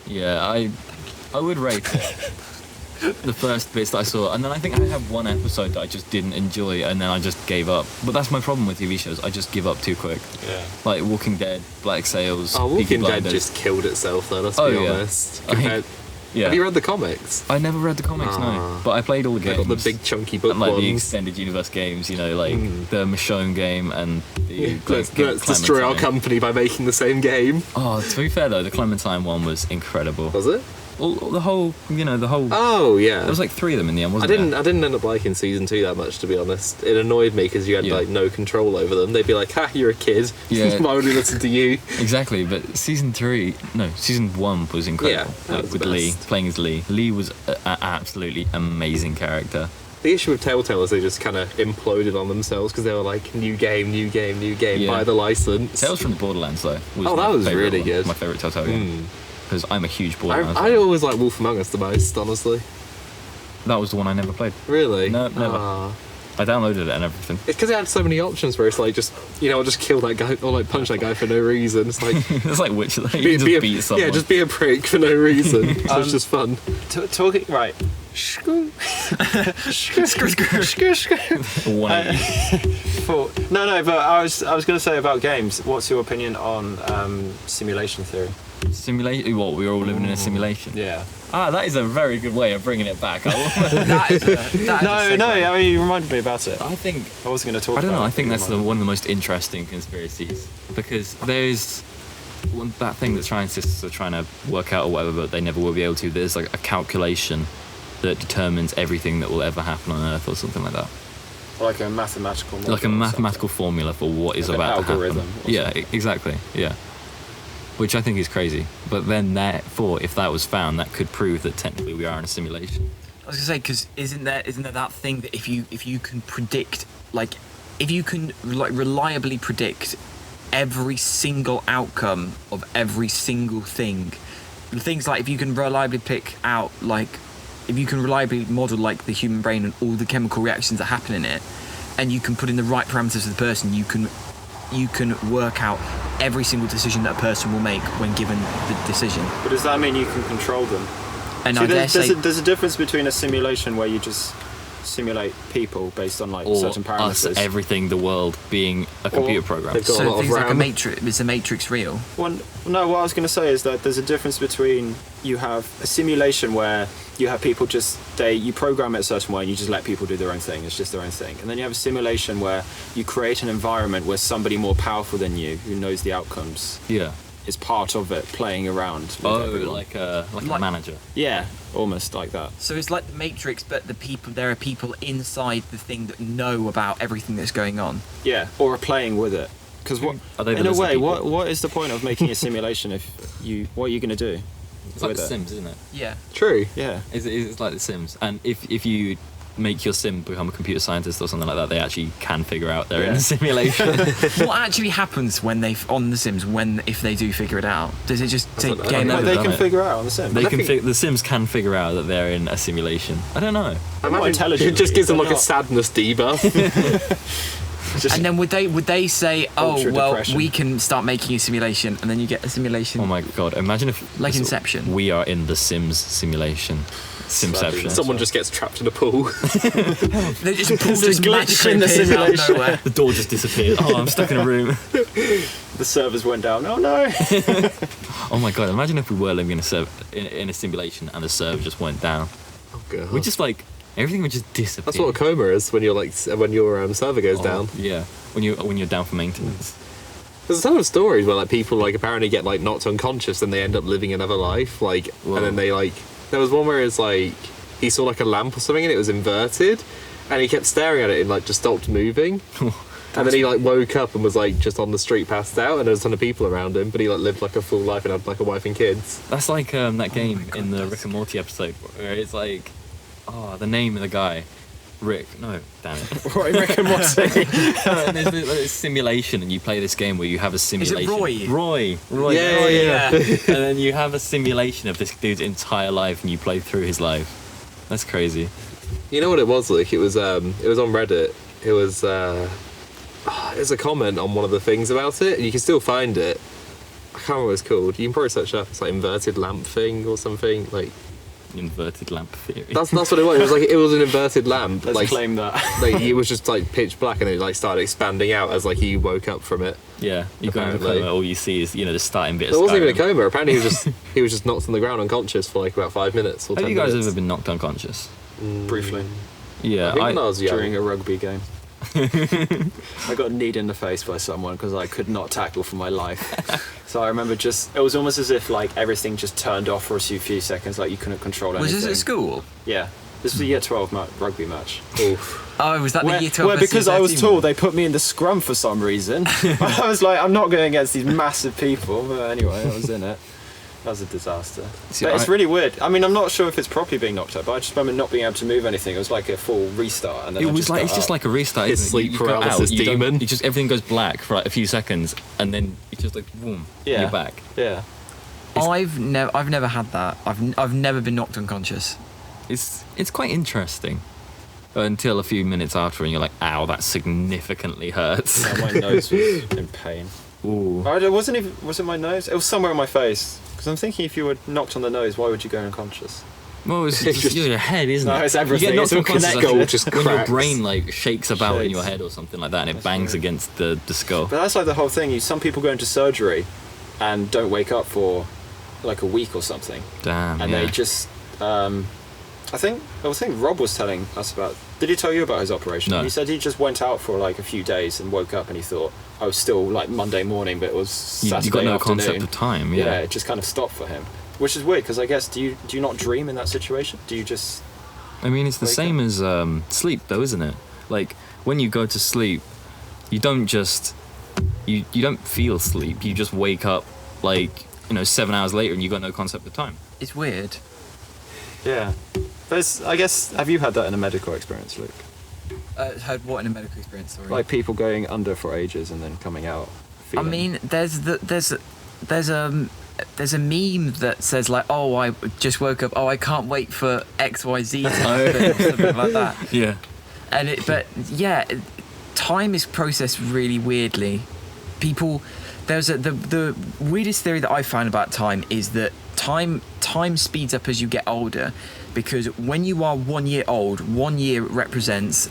Yeah, I would rate it. The first bits that I saw, and then I think I have one episode that I just didn't enjoy, and then I just gave up. But that's my problem with TV shows. I just give up too quick. Yeah. Like Walking Dead, Black Sails, Oh, Peaky Walking Dead Blinders. just killed itself, though. Let's Oh, be yeah. honest. I mean, Compared- Yeah. Have you read the comics? I never read the comics, no. Ah. But I played all the They games. got the big chunky book and, like the ones. extended universe games, you know, like the Michonne game and the Let's destroy our Clementine. company by making the same game. Oh, to be fair though, the Clementine one was incredible. Was it? All the whole, Oh yeah. there was like 3 of them in the end, I wasn't didn't. there? I didn't end up liking season 2 that much, to be honest. It annoyed me because you had Yeah. like no control over them. They'd be like, "Ha, you're a kid. Yeah. Why would we listen to you?" Exactly, but season 1 was incredible. Yeah, that was with the Lee, best. playing as Lee. Lee was an absolutely amazing character. The issue with Telltale is they just kind of imploded on themselves because they were like, new game, Yeah. buy the license. Tales from the Borderlands though. Oh, my that was favourite really one, good. My favourite Telltale game. Because I'm a huge Borderlands I fan. always like Wolf Among Us the most, honestly. That was the one I never played. Really? No, never. Ah. I downloaded it and everything. It's because it had so many options where it's like just, I'll just kill that guy or like punch that guy for no reason. It's like, It's like Witcher. Like, you just beat someone. yeah, just be a prick for no reason. So it's just fun. Talking right. No, but I was going to say about games. What's your opinion on simulation theory? Simulation. What? We were all living in a simulation. Yeah. Ah, that is a very good way of bringing it back. That is a No, segue. I mean, you reminded me about it. I think. I wasn't going to talk I don't about know. it. I think that's one of the most interesting conspiracies because there's that thing that scientists are trying to work out or whatever, but they never will be able to. There's like a calculation that determines everything that will ever happen on Earth or something like that. Like a mathematical model Like a or mathematical formula for what is Like an about to happen. algorithm or Yeah, exactly. Yeah. Which I think is crazy. But then therefore, if that was found, that could prove that technically we are in a simulation. I was gonna say, because isn't there that thing that if you can predict, like, if you can like reliably predict every single outcome of every single thing, things like if you can reliably pick out, like, if you can reliably model like the human brain and all the chemical reactions that happen in it, and you can put in the right parameters of the person, you can work out every single decision that a person will make when given the decision. But does that mean you can control them? And See, I dare say, there's a difference between a simulation where you just simulate people based on like Or certain us, parameters. everything, the world being a computer program. they've got a so lot of things like a RAM. matrix. Is a matrix real? No, what I was going to say is that there's a difference between you have a simulation where you have people you program it a certain way and you just let people do their own thing. It's just their own thing. And then you have a simulation where you create an environment where somebody more powerful than you, who knows the outcomes, Yeah. is part of it, playing around with Oh, everyone. like a Like- manager. Yeah, almost like that. So it's like the Matrix, but there are people inside the thing that know about everything that's going on. Yeah, or playing with it. Because Are they the in a lizard way, people? what is the point of making a simulation if what are you going to do? It's like with The it? Sims, isn't it? Yeah. True. Yeah. It's like The Sims. And if you make your sim become a computer scientist or something like that, they actually can figure out they're in Yeah. a simulation. What actually happens when on The Sims if they do figure it out? Does it just take don't know. game I've over? never They done can it. figure out on the sim. They can think- the Sims can figure out that they're in a simulation. I don't know. Imagine intelligently, it just gives them but like a not- sadness debuff. And then would they say, oh Ultra well, depression. we can start making a simulation, and then you get a simulation Oh my god! Imagine if like Inception. we are in the Sims simulation. Simception. Someone just gets trapped in a pool. They just pull There's just glitch magically in the appears out of simulation. nowhere. The door just disappeared. Oh, I'm stuck in a room. The servers went down. Oh no! Oh my god! Imagine if we were living in a simulation and the server just went down. Oh god. We just like everything would just disappear. That's what a coma is when your server goes Oh, down. Yeah, when you're down for maintenance. There's a ton of stories where like people like apparently get like knocked unconscious and they end up living another life. Like, Whoa. and then they like there was one where it's like he saw like a lamp or something and it was inverted, and he kept staring at it and like just stopped moving. And then he like woke up and was like just on the street passed out, and there was a ton of people around him, but he like lived like a full life and had like a wife and kids. That's like that game God, in the that's Rick and Morty episode where it's like the name of the guy. Rick. No, damn it. Rick and Morty. There's this simulation, and you play this game where you have a simulation. Roy? Roy. Yeah. And then you have a simulation of this dude's entire life, and you play through his life. That's crazy. You know what it was, Luke? It was on Reddit. It was a comment on one of the things about it, and you can still find it. I can't remember what it's called. You can probably search it up. It's like inverted lamp thing or something. Like Inverted lamp theory. that's what it was. It was an inverted lamp. Let's like claim that. like it was just like pitch black, and it like started expanding out as like he woke up from it. Yeah, you go into a Apparently. coma, all you see is the starting bit. It of wasn't even a Skyrim. coma. Apparently he was just knocked on the ground unconscious for like about 5 minutes or 10 Have you guys minutes. ever been knocked unconscious? Briefly. Yeah, I think when I was young. During a rugby game. I got kneed in the face by someone because I could not tackle for my life. So I remember it was almost as if like everything just turned off for a few seconds, like you couldn't control anything. Was this at school? Yeah. This was a year 12 rugby match. Oof. Oh, was that the year 12? Well, versus because year I was 13? told they put me in the scrum for some reason. I was like, I'm not going against these massive people. But anyway, I was in it. That was a disaster. See, But it's really weird. I mean, I'm not sure if it's properly being knocked out, but I just remember not being able to move anything. It was like a full restart. And then It was like got it's just up. like a restart. His Isn't it? sleep You go paralysis out, you don't- demon. You just everything goes black for like a few seconds, and then it's just like boom, Yeah. you're back. Yeah. I've never had that. I've never been knocked unconscious. It's quite interesting until a few minutes after, and you're like, ow, that significantly hurts. Yeah, my nose was in pain. Ooh. Was it my nose? It was somewhere on my face. Because I'm thinking if you were knocked on the nose, why would you go unconscious? Well, it's It's just just- your head, isn't No, it? it's everything. You get knocked It's all unconscious connected. like, Just when your cracks. brain like shakes about in Shakes. your head or something like that, and it That's bangs weird. against the skull. But that's like the whole thing. Some people go into surgery and don't wake up for like a week or something. Damn. And yeah. they just... I think Rob was telling us about... Did he tell you about his operation? No. He said he just went out for like a few days and woke up and he thought, I was still like Monday morning, but it was Saturday you got no afternoon. concept of time. Yeah, Yeah. it just kind of stopped for him. Which is weird, because I guess, do you not dream in that situation? Do you just... I mean, it's the Wake same as sleep, though, isn't it? Like when you go to sleep, you don't just you don't feel sleep. You just wake up like 7 hours later, and you got no concept of time. It's weird. Yeah. I guess, have you had that in a medical experience, Luke? Heard what in a medical experience? Sorry. Like people going under for ages and then coming out I feeling... mean, there's a meme that says like, oh, I just woke up. Oh, I can't wait for XYZ to happen, or something like that. Yeah. Time is processed really weirdly. The weirdest theory that I found about time is that time speeds up as you get older, because when you are 1 year old, 1 year represents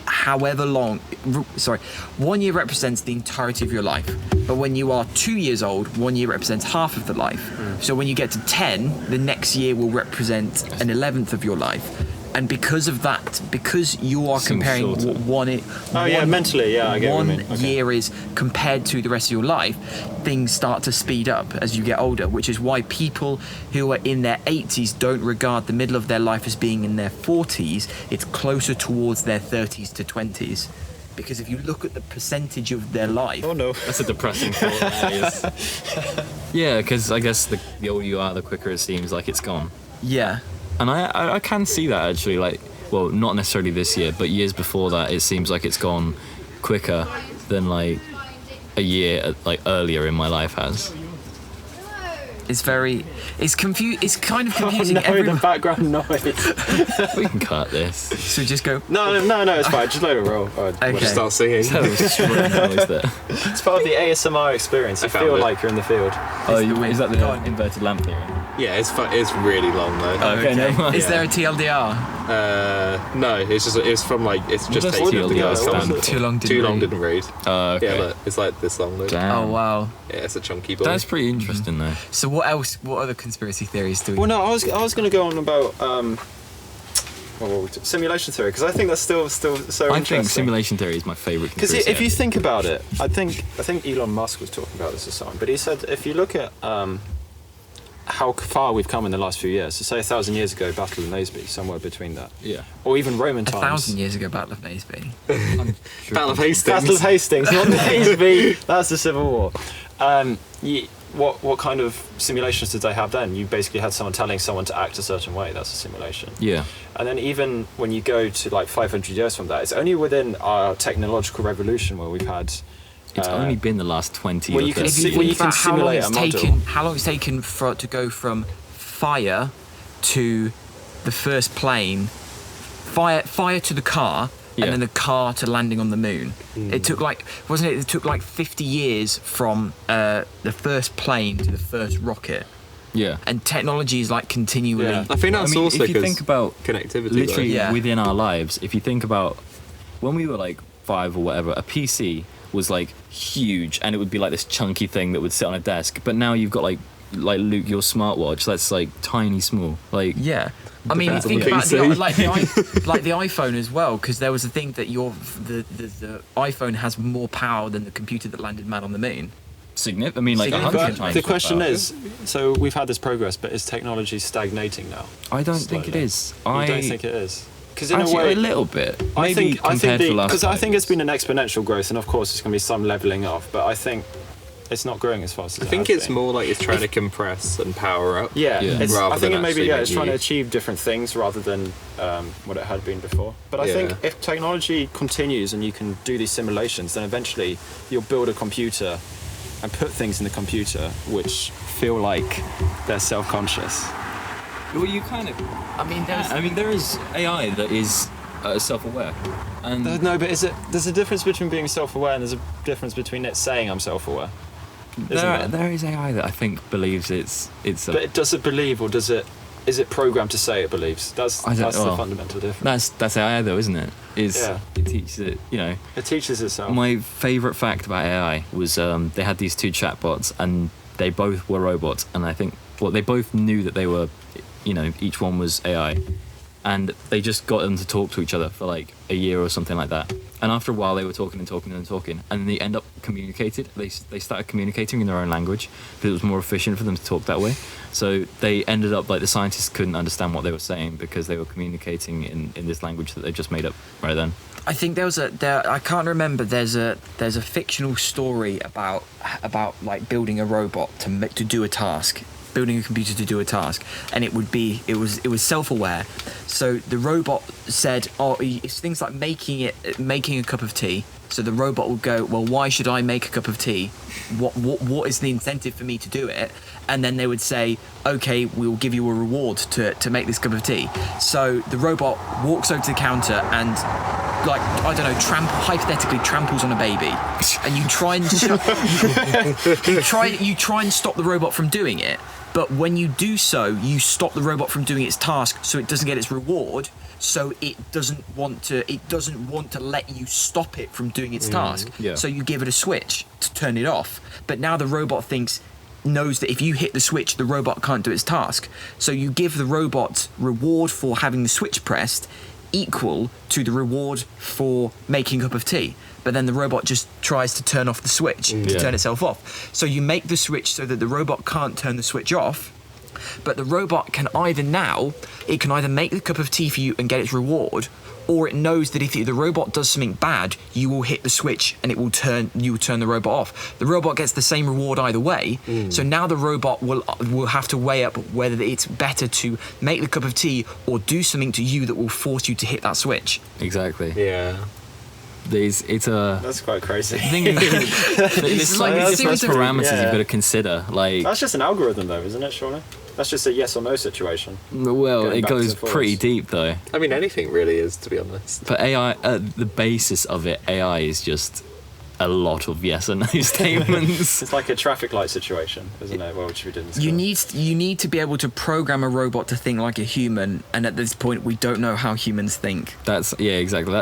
however long. Sorry, 1 year represents the entirety of your life. But when you are 2 years old, 1 year represents half of the life. So when you get to 10, the next year will represent an 11th of your life. And because of that, because you are Seems comparing shorter. mentally, yeah, I get what you one mean. Okay. year is compared to the rest of your life, things start to speed up as you get older, which is why people who are in their 80s don't regard the middle of their life as being in their 40s. It's closer towards their 30s to 20s. Because if you look at the percentage of their life... Oh no. That's a depressing thought. That is. Yeah, because I guess the older you are, the quicker it seems like it's gone. Yeah. And I can see that actually, like, well, not necessarily this year, but years before that, it seems like it's gone quicker than like a year like earlier in my life has. It's kind of confusing. Oh no, the background noise. We can cut this. So just go... No, it's fine. Just let it roll. Okay. Just start singing. That was just really noise there. It's part of the ASMR experience. You found feel it. like you're in the field. Oh, is that Go the on. inverted lamp theory? Yeah, it's really long though. Oh, okay, never mind. Is there a TLDR? No, it's just it's What does takes TLDR the guys stand down. for? Too long Too long read. didn't read. Okay. Yeah, look, it's like this long. Look. Damn. Oh, wow. Yeah, it's a chunky boy. That's pretty interesting though. So what else? What other conspiracy theories do we... Well, no, I was going to go on about simulation theory, because I think that's still so I interesting. think simulation theory is my favourite Because conspiracy. if you think about it, I think Elon Musk was talking about this or something, but he said if you look at how far we've come in the last few years, so say 1,000 years ago, Battle of Naseby, somewhere between that, Yeah. or even Roman times. 1,000 years ago, Battle of Naseby. Battle of Hastings. Battle of Hastings, not Naseby. That's the Civil War. what kind of simulations did they have then? You basically had someone telling someone to act a certain way. That's a simulation. Yeah. And then even when you go to like 500 years from that, it's only within our technological revolution where we've had. It's only been the last 20 Well, or you can 30 see- years. well, you can simulate a model. How long it's taken to go from fire to the first plane, fire to the car, Yeah. and then the car to landing on the moon. It took like, wasn't it? It took like 50 years from the first plane to the first rocket. Yeah. And technology is like continually. Yeah. I think that's also if you think about connectivity. literally Yeah. within our lives, if you think about when we were like 5 or whatever, a PC was like huge and it would be like this chunky thing that would sit on a desk. But now you've got like Luke, your smartwatch that's like tiny small. Like Yeah, I mean, Depends on think the about PC. like the iPhone as well, because there was a thing that the iPhone has more power than the computer that landed man on the moon. significant. I mean, like Significant. 100 But times. the more question power. is, so we've had this progress, but is technology stagnating now? I don't think it Slowly. is. I don't think it is. Because in Actually, a way, a little bit. I Maybe think compared to the last. because I 5 think it's years. been an exponential growth, and of course there's going to be some leveling off. But I think it's not growing as fast as I think it has it's been. more like it's trying to compress and power up. Yeah, Yeah. It's, Rather I think than it maybe actually it's make trying to you- achieve different things rather than what it had been before. But I Yeah. think if technology continues and you can do these simulations, then eventually you'll build a computer and put things in the computer which feel like they're self-conscious. Well, you kind of. I mean, there is AI that is self-aware, and No, but there's a difference between being self-aware and there's a difference between it saying I'm self-aware. there is AI that I think believes it's a. But does it believe, or is it programmed to say it believes? That's I don't- the well, fundamental difference. That's AI though, isn't it? Yeah. It teaches it. You know, It teaches itself. my favorite fact about AI was they had these 2 chatbots and they both were robots, and I think they both knew that they were, each one was AI, and they just got them to talk to each other for like a year or something like that. And after a while, they were talking and talking and talking, and they end up communicated. They started communicating in their own language because it was more efficient for them to talk that way. So they ended up like the scientists couldn't understand what they were saying because they were communicating in this language that they just made up right then. I think I can't remember. There's a fictional story about like building a robot to do a task, building a computer to do a task, and it was self-aware. So the robot said, it's things like making a cup of tea. So the robot will go, well, why should I make a cup of tea? What is the incentive for me to do it? And then they would say, okay, we'll give you a reward to make this cup of tea. So the robot walks over to the counter and, like, I don't know, hypothetically tramples on a baby, and you try and you try and stop the robot from doing it. But when you do so, you stop the robot from doing its task, so it doesn't get its reward. So it doesn't want to let you stop it from doing its task. yeah. So you give it a switch to turn it off. But now the robot knows that if you hit the switch, the robot can't do its task. So you give the robot reward for having the switch pressed equal to the reward for making a cup of tea. But then the robot just tries to turn off the switch to Yeah. turn itself off. So you make the switch so that the robot can't turn the switch off. But the robot can either make the cup of tea for you and get its reward, or it knows that if the robot does something bad, you will hit the switch and you will turn the robot off. The robot gets the same reward either way. So now the robot will have to weigh up whether it's better to make the cup of tea or do something to you that will force you to hit that switch. Exactly. Yeah. It's a. That's quite crazy. There's like a there's series of- parameters yeah. you've got to consider. Like, That's just an algorithm, though, isn't it? Surely. That's just a yes or no situation. well, Going it backwards goes and forwards. pretty deep though. I mean, anything really is, to be honest. But AI, the basis of it, AI is just a lot of yes and no statements. It's like a traffic light situation, isn't it? Well, which we didn't. You need to be able to program a robot to think like a human, and at this point, we don't know how humans think. Exactly.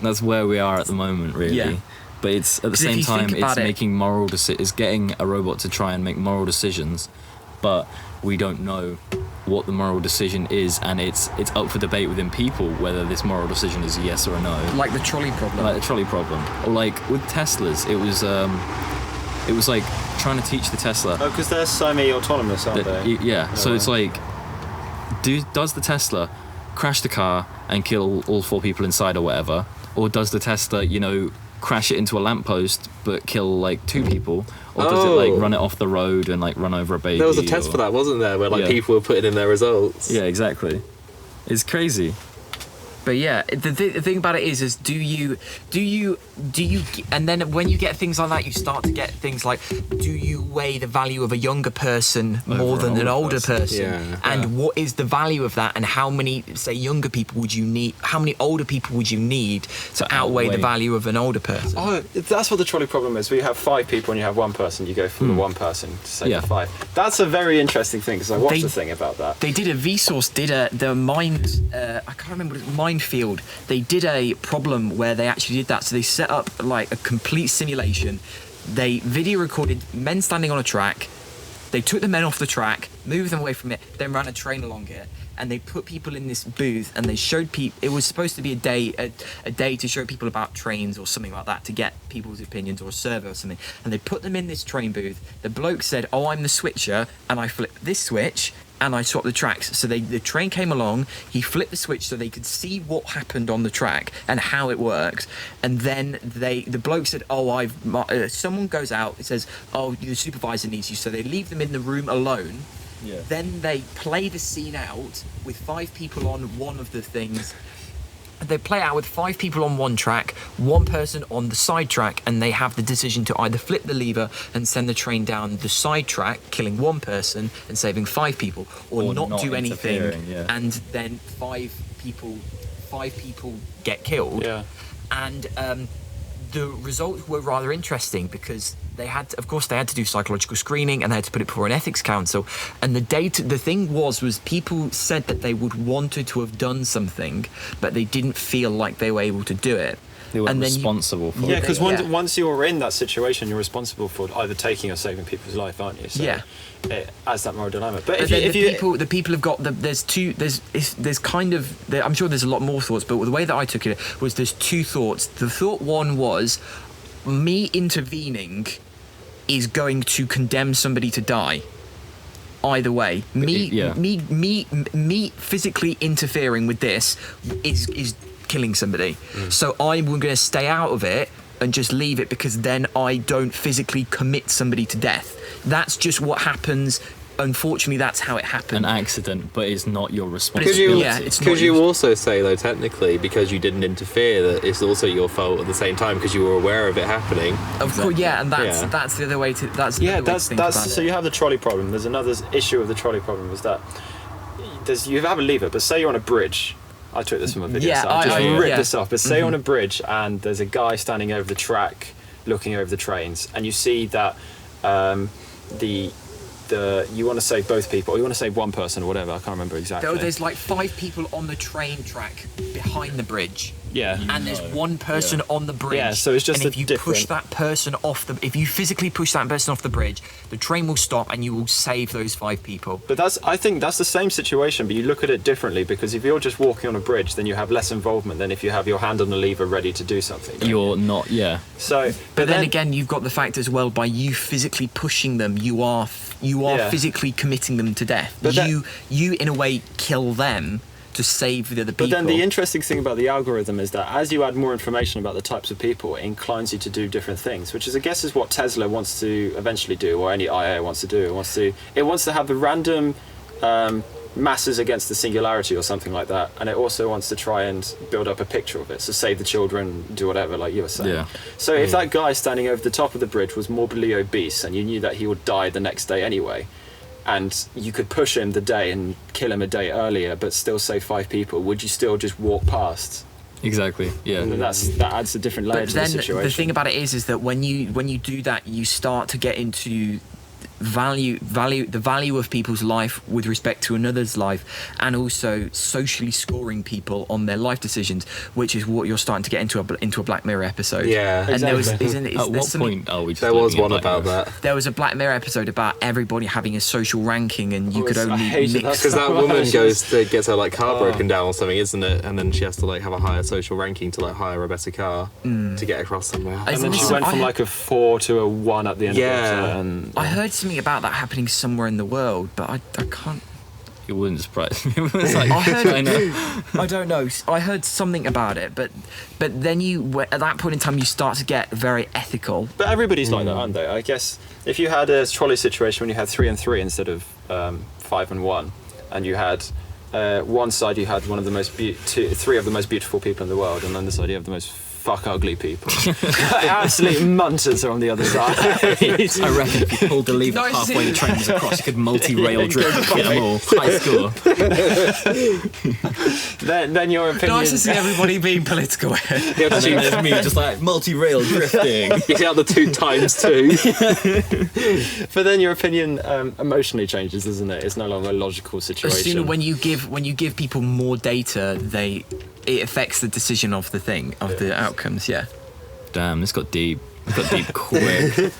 That's where we are at the moment, really. Yeah. But it's at the 'Cause if same you time, think about it's it- making moral it's getting a robot to try and make moral decisions, but we don't know what the moral decision is, and it's up for debate within people whether this moral decision is a yes or a no. Like the trolley problem. Like the trolley problem, or like with Teslas, it was like trying to teach the Tesla. Oh, because they're semi-autonomous, aren't that- they? yeah. So it's like, does the Tesla crash the car and kill all 4 people inside or whatever, or does the Tesla, crash it into a lamppost but kill like 2 people, or does it like run it off the road and like run over a baby? There was a test for that, wasn't there, where like people were putting in their results. Yeah, exactly. It's crazy. But yeah, the thing about it is do you, and then when you get things like that, you start to get things like, do you weigh the value of a younger person more than an older person? Yeah. And what is the value of that, and how many, say, younger people would you need, how many older people would you need to outweigh the value of an older person? Oh, that's what the trolley problem is. Where you have 5 people and you have 1 person, you go for the 1 person to save the 5. That's a very interesting thing, because I watched a thing about that. They did Vsauce did the mind, I can't remember what it was, Minefield. They did a problem where they actually did that. So they set up like a complete simulation. They video recorded men standing on a track. They took the men off the track, moved them away from it, then ran a train along it. And they put people in this booth, and they showed people. It was supposed to be a day to show people about trains or something like that, to get people's opinions, or a survey or something. And they put them in this train booth. The bloke said, "Oh, I'm the switcher," and I flipped this switch and I swapped the tracks. So the train came along. He flipped the switch so they could see what happened on the track and how it worked. And then the bloke said, "Oh, someone goes out. It says, oh, the supervisor needs you." So they leave them in the room alone. Yeah. Then they play the scene out with 5 people on one of the things. They play it out with 5 people on one track, 1 person on the side track, and they have the decision to either flip the lever and send the train down the side track, killing 1 person and saving 5 people, or not do anything, and then 5 people get killed. Yeah. And the results were rather interesting, because they had to do psychological screening, and they had to put it before an ethics council. And the thing was people said that they would wanted to have done something, but they didn't feel like they were able to do it. They weren't responsible for it. Yeah, because once you're in that situation, you're responsible for either taking or saving people's life, aren't you? So it adds that moral dilemma. But the people have got there's kind of, I'm sure there's a lot more thoughts, but the way that I took it was there's 2 thoughts. The thought 1 was, me intervening is going to condemn somebody to die. Either way, me physically interfering with this is killing somebody. So I'm going to stay out of it and just leave it, because then I don't physically commit somebody to death. That's just what happens. Unfortunately, that's how it happened. An accident, but it's not your responsibility. Could you also say, though, technically, because you didn't interfere, that it's also your fault at the same time, because you were aware of it happening? Of course, yeah, and that's the other way to. That's so you have the trolley problem. There's another issue of the trolley problem, is that you have a lever, but say you're on a bridge. I took this from a video, so I'll just rip this off. But say on a bridge, and there's a guy standing over the track, looking over the trains, and you see that you want to save both people, or you want to save 1 person, or whatever. I can't remember exactly. There's like 5 people on the train track behind the bridge. Yeah. And there's 1 person on the bridge. Yeah, so it's just if you push that person if you physically push that person off the bridge, the train will stop and you will save those 5 people. But I think that's the same situation, but you look at it differently, because if you're just walking on a bridge, then you have less involvement than if you have your hand on the lever ready to do something. You're not, So, but then again, you've got the fact as well, by you physically pushing them, you are physically committing them to death. But you in a way kill them to save the other people. But then the interesting thing about the algorithm is that as you add more information about the types of people, it inclines you to do different things, which is, I guess, is what Tesla wants to eventually do, or any IA wants to do. It wants to have the random masses against the singularity or something like that, and it also wants to try and build up a picture of it. So save the children, do whatever, like you were saying. Yeah. So if that guy standing over the top of the bridge was morbidly obese, and you knew that he would die the next day anyway, and you could push him the day and kill him a day earlier, but still save 5 people, would you still just walk past? Exactly. Yeah. And that adds a different layer to the situation. The thing about it is that when you do that, you start to get into the value of people's life with respect to another's life, and also socially scoring people on their life decisions, which is what you're starting to get into a Black Mirror episode. Yeah, and exactly. At what point are we just there was one at about that. There was a Black Mirror episode about everybody having a social ranking, and you could only mix. Because that woman gets her like car broken down or something, isn't it? And then she has to like have a higher social ranking to like hire a better car to get across somewhere. And then she went from like a 4 to a 1 at the end of it. I heard something about that happening somewhere in the world, but I can't. It wouldn't surprise me. It was like I heard. China. I don't know. I heard something about it, but then at that point in time you start to get very ethical. But everybody's like that, aren't they? I guess if you had a trolley situation when you had 3 and 3 instead of 5 and 1, and you had one side you had one of the most 3 of the most beautiful people in the world, and on the side you have the most fuck ugly people. Absolute munters are on the other side. I reckon if you pulled the lever No, halfway the train was across, you could multi-rail drift, get them all. High score. then your opinion. Nice to see everybody being political. Yeah, And then there's me just like multi-rail drifting. you see how the 2 times 2. But then your opinion emotionally changes, isn't it? It's no longer a logical situation. As soon as when you give people more data, it affects the decision of the thing, of the outcomes. Yeah. Damn, this got deep. It got deep quick.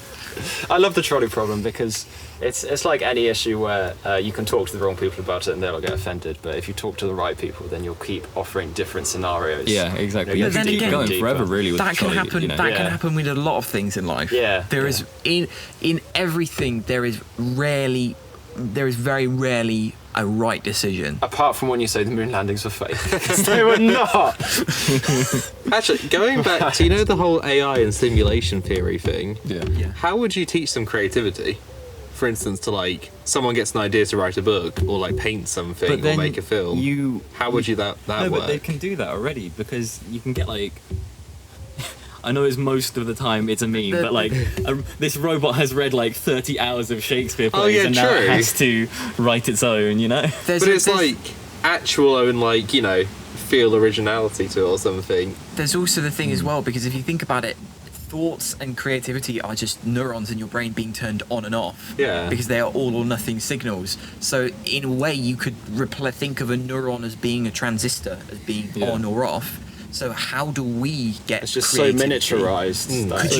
I love the trolley problem because it's like any issue where you can talk to the wrong people about it and they'll get offended. But if you talk to the right people, then you'll keep offering different scenarios. Yeah, exactly. You You know, can then keep again- going forever, deeper. really. With That can trolley, happen. you know. That can Yeah. happen with a lot of things in life. Yeah, There is in everything. There is very rarely a right decision. Apart from when you say the moon landings were fake. They were not. Actually, going back to, the whole AI and simulation theory thing, Yeah. how would you teach them creativity? For instance, to like, someone gets an idea to write a book or like paint something But or then make a film. How would you that No, work? but they can do that already because you can get like. I know it's most of the time it's a meme, but like this robot has read like 30 hours of Shakespeare plays Oh, yeah, and now it true. has to write its own, you know? But it's like actual own, like, feel originality to it or something. There's also the thing as well, because if you think about it, thoughts and creativity are just neurons in your brain being turned on and off. Yeah. Because they are all or nothing signals. So in a way, you could think of a neuron as being a transistor, as being Yeah. on or off. So how do we get? It's just creativity? so miniaturized. that Could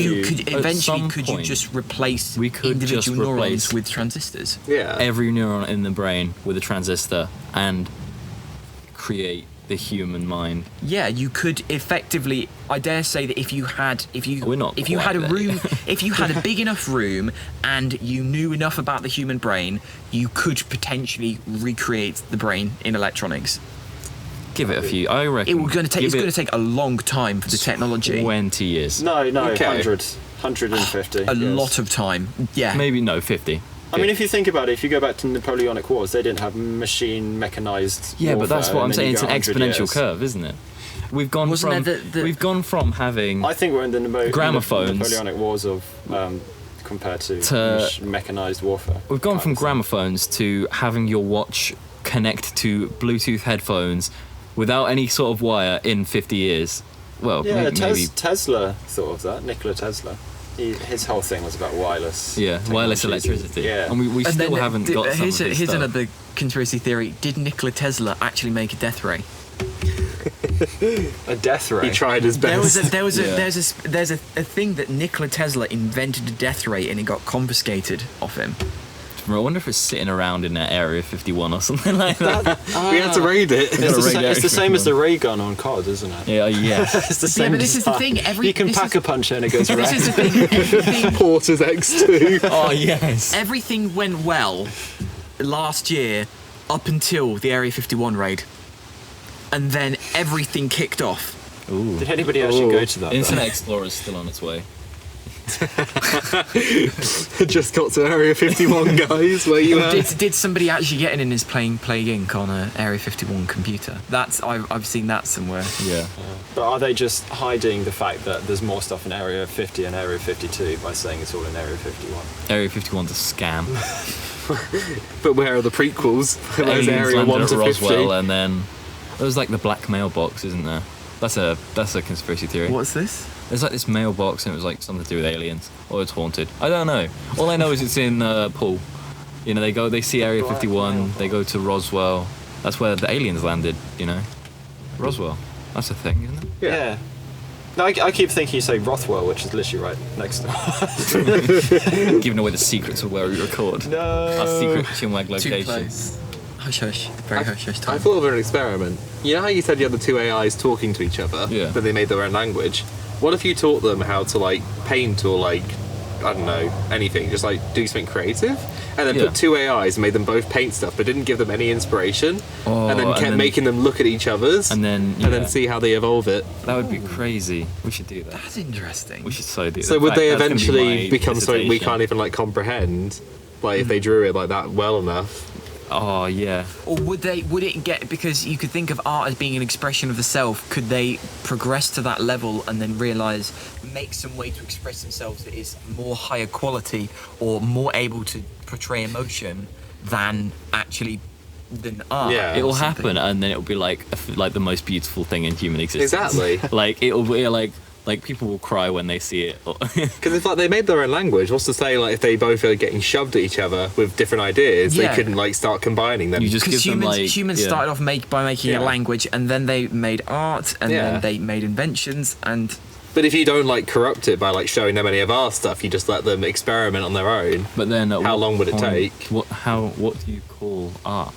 some you point, just replace we could individual just neurons replace- with transistors? Yeah. Every neuron in the brain with a transistor and create the human mind. Yeah, you could effectively. I dare say that if you had We're not if you quite had a there room, if you had a big enough room and you knew enough about the human brain, you could potentially recreate the brain in electronics. Give it a few. I reckon. It's going to take a long time for the technology. 20 years. No, Okay. 150. A lot of time. Yeah. Maybe no, 50. I mean, if you think about it, if you go back to Napoleonic Wars, they didn't have machine mechanized. Yeah, but that's warfare, what I'm and then saying. you It's an go 100 exponential years. curve, isn't it? We've gone Wasn't from there we've gone from having I think we're in the Gramophones. Napoleonic Wars of compared to mechanized warfare. we've gone from kind of thing. gramophones to having your watch connect to Bluetooth headphones without any sort of wire in 50 years. Well, Yeah, maybe Tesla thought of that. Nikola Tesla. His whole thing was about wireless. wireless technologies. electricity. Yeah. and we And still then, haven't got some here's of this here's stuff. another conspiracy theory. Did Nikola Tesla actually make a death ray? A death ray. He tried his best. There's a thing that Nikola Tesla invented a death ray and it got confiscated off him. I wonder if it's sitting around in that Area 51 or something like that. We had to raid it. It's the same as the ray gun on COD, isn't it? Yeah, yeah. It's the same. but this is the design. thing, You can pack a punch and it goes This around. is the thing. Porter's X2. Oh yes. Everything went well last year up until the Area 51 raid, and then everything kicked off. Ooh. Did anybody actually go to that? though? Internet Explorer's still on its way. Just got to Area 51, guys. Where you at? Did somebody actually get in his Plague Inc. on a Area 51 computer? I've seen that somewhere. Yeah. But are they just hiding the fact that there's more stuff in Area 50 and Area 52 by saying it's all in Area 51? Area 51's a scam. But where are the prequels? Those Aliens Area landed 1 at to 50. Roswell, and then there's like the black mailbox, isn't there? That's a conspiracy theory. What's this? There's like this mailbox, and it was like something to do with aliens, or it's haunted. I don't know. All I know is it's in Poole. You know, they see Area 51, they go to Roswell. That's where the aliens landed. You know, Roswell. That's a thing, isn't it? Yeah. No, I keep thinking you say Rothwell, which is literally right next to Giving away the secrets of where we record. No. Our secret ChinWag Too location. close. Hush hush. Very hush hush time. I thought of an experiment. You know how you said you had the two AIs talking to each other? Yeah. But they made their own language? What if you taught them how to, like, paint or, like, I don't know, anything, just, like, do something creative? and then Yeah. put two AIs and made them both paint stuff, but didn't give them any inspiration, and then Oh, kept making them look at each other's, and then see how they evolve it. that would be crazy. We should do that. That's interesting. We should so do that. So would they That's gonna be eventually my become something we dissertation. can't even like comprehend? Like if they drew it like that well enough. Oh yeah. Or would it get, because you could think of art as being an expression of the self, could they progress to that level and then realise, make some way to express themselves that is more higher quality or more able to portray emotion than art? Yeah. It'll or something? happen, and then it'll be like the most beautiful thing in human existence. Exactly. Like it'll be like people will cry when they see it. Because if like they made their own language, what's to say like if they both are getting shoved at each other with different ideas, Yeah. they couldn't like start combining them. You just Because give them humans yeah. started off by making Yeah. a language, and then they made art, and Yeah. then they made inventions, and But if you don't like corrupt it by like showing them any of our stuff, you just let them experiment on their own. But then at How what long would it point- take? What do you call art?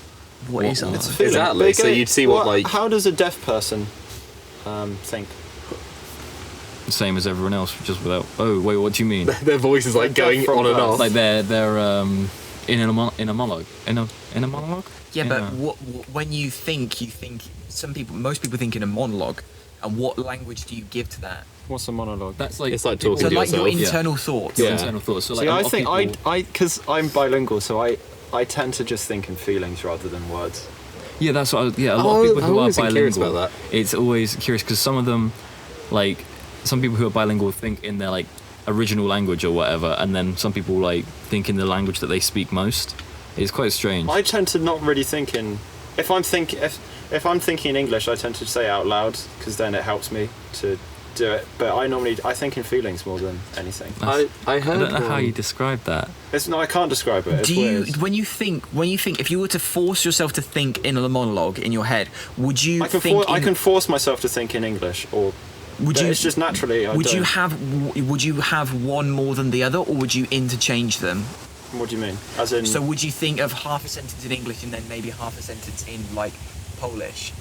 what is art? It's a feeling. Exactly, so you'd see what, like- How does a deaf person think? Same as everyone else, just without. Oh wait, what do you mean? Their voice is like They're going from on and birth. off. Like they're in a monologue in a monologue. Yeah, but when you think most people think in a monologue, and what language do you give to that? What's a monologue? That's like It's like people- talking So to like your yourself. internal thoughts. your Yeah. internal thoughts. So like See, a lot I of think people- because I'm bilingual, so I tend to just think in feelings rather than words. Yeah, that's what. A lot of people I've who are always been curious bilingual. about that. It's always curious because some of them, like some people who are bilingual, think in their like original language or whatever, and then some people like think in the language that they speak most. It's quite strange. I tend to not really think in. If I'm thinking in English, I tend to say it out loud because then it helps me to do it. But I think in feelings more than anything. I I heard don't know how one- you describe that. I can't describe it. It's Do you, weird. when you think, if you were to force yourself to think in a monologue in your head, would you I can, think? I can force myself to think in English, or would but you? it's just naturally. Would you have one more than the other, or would you interchange them? What do you mean? As in? So would you think of half a sentence in English and then maybe half a sentence in like Polish?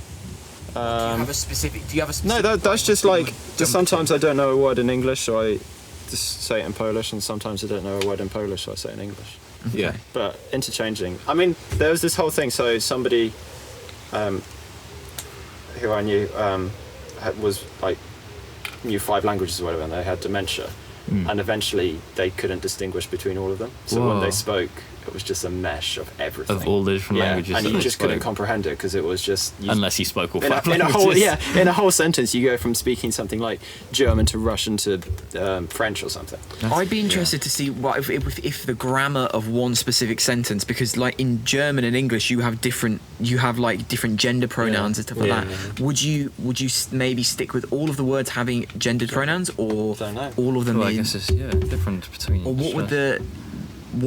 Do you have a specific? no, that's just language like. that you would Just jump sometimes I don't know a word in English, so I just say it in Polish, and sometimes I don't know a word in Polish, so I say it in English. Yeah. But interchanging. I mean, there was this whole thing. So somebody who I knew was like knew 5 languages or whatever, and they had dementia, and eventually they couldn't distinguish between all of them. So when Whoa. they spoke, it was just a mesh of everything. Of all the different languages and that you they just couldn't spoke. comprehend it because it was just Unless you spoke all in 5 a whole languages. in a whole sentence you go from speaking something like German to Russian to French or something. I'd be interested to see what if the grammar of one specific sentence, because like in German and English you have different gender pronouns and stuff like Yeah. that. Would you maybe stick with all of the words having gendered pronouns, or Don't know. all of them? Well, I in, guess it's different between. or what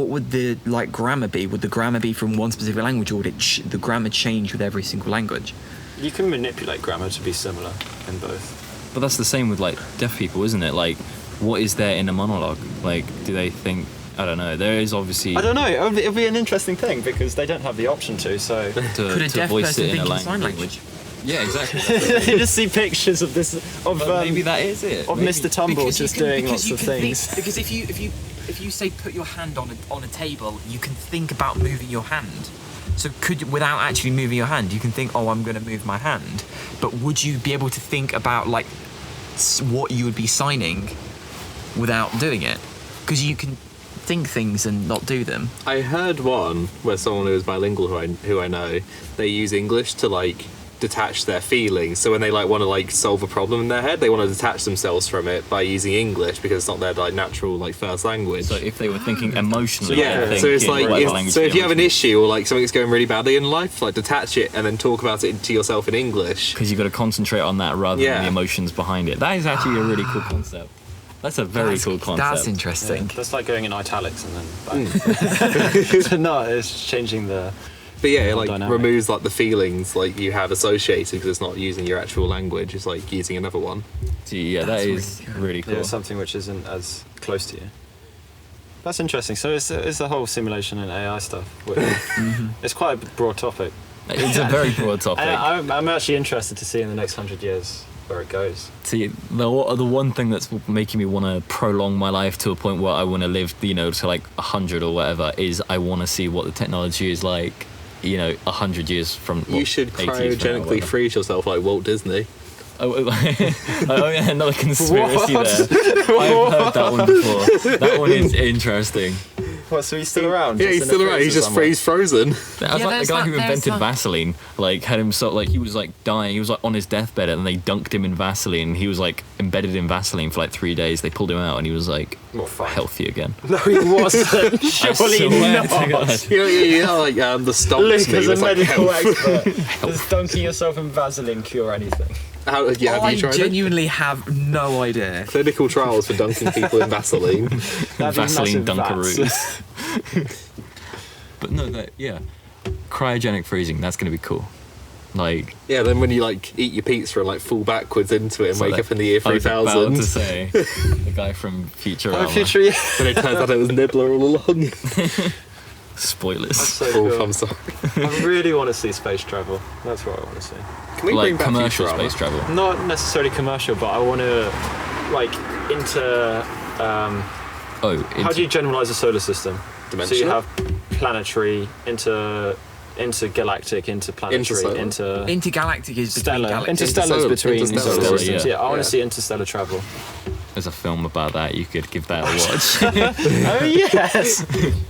would the like grammar be? Would the grammar be from one specific language, or would the grammar change with every single language? You can manipulate grammar to be similar in both. But that's the same with like deaf people, isn't it? Like, what is there in a monologue? Like, do they think? I don't know. There is obviously I don't know. It'll be an interesting thing because they don't have the option to. So Could a to deaf voice person it in think a in sign language. language? Yeah, exactly. you just see pictures of this But maybe that is it. of Maybe. Mr. Tumble Because you just can- doing because lots you of can think- things. because if you say put your hand on a table, you can think about moving your hand. So without actually moving your hand, you can think, oh, I'm going to move my hand. But would you be able to think about like what you would be signing without doing it? Because you can think things and not do them. I heard one where someone who is bilingual who I know, they use English to like detach their feelings. So when they like want to like solve a problem in their head, they want to detach themselves from it by using English because it's not their like natural like first language. So if they were thinking emotionally, Yeah, they'd so think it's in like whatever language so if the you have an emotion- issue or like something's going really badly in life, like detach it and then talk about it to yourself in English. because you've got to concentrate on that rather than Yeah. the emotions behind it. That is actually a really cool concept. That's a very cool concept. That's interesting. That's like going in italics and then back. No, it's changing the. But yeah, it More like dynamic. removes like the feelings like you have associated because it's not using your actual language. It's like using another one. Gee, yeah, That's that is really really cool. Yeah, something which isn't as close to you. That's interesting. So it's the whole simulation and AI stuff. It's quite a broad topic. It's a very broad topic. And I'm actually interested to see in the next 100 years where it goes. See, the one thing that's making me want to prolong my life to a point where I want to live, to like 100 or whatever, is I want to see what the technology is like, 100 years from. You should cryogenically freeze yourself like Walt Disney. Oh yeah, another conspiracy there. I've heard that one before. That one is interesting. What, so he's still around? Yeah, he's still around. He's just frozen. That was like the guy who invented Vaseline. Like, had himself, like, he was like dying. He was like on his deathbed, and they dunked him in Vaseline. He was like embedded in Vaseline for like 3 days. They pulled him out, and he was like healthy again. No, he wasn't. Surely not. Like the stomps. Luke, as a like, medical expert, does dunking yourself in Vaseline cure anything? Have you I tried genuinely have no idea. Clinical trials for dunking people in Vaseline. Vaseline Dunkaroos. But no, cryogenic freezing. That's gonna be cool. Like, yeah, then when you like eat your pizza and like fall backwards into it and wake up in the year 3000. I was about to say the guy from Futurama. But it turns out it was Nibbler all along. Spoilers. That's so cool. I'm sorry. I really want to see space travel. That's what I want to see. Can we like bring back commercial Futurama? space travel. Not necessarily commercial, but I want to how do you generalize a solar system? Dimensional? So you have planetary, intergalactic, interplanetary, Intergalactic is between interstellar. galaxies. Interstellar's between Interstellar, solar systems. yeah. Yeah, I want to see interstellar travel. There's a film about that. You could give that a watch. Oh yes.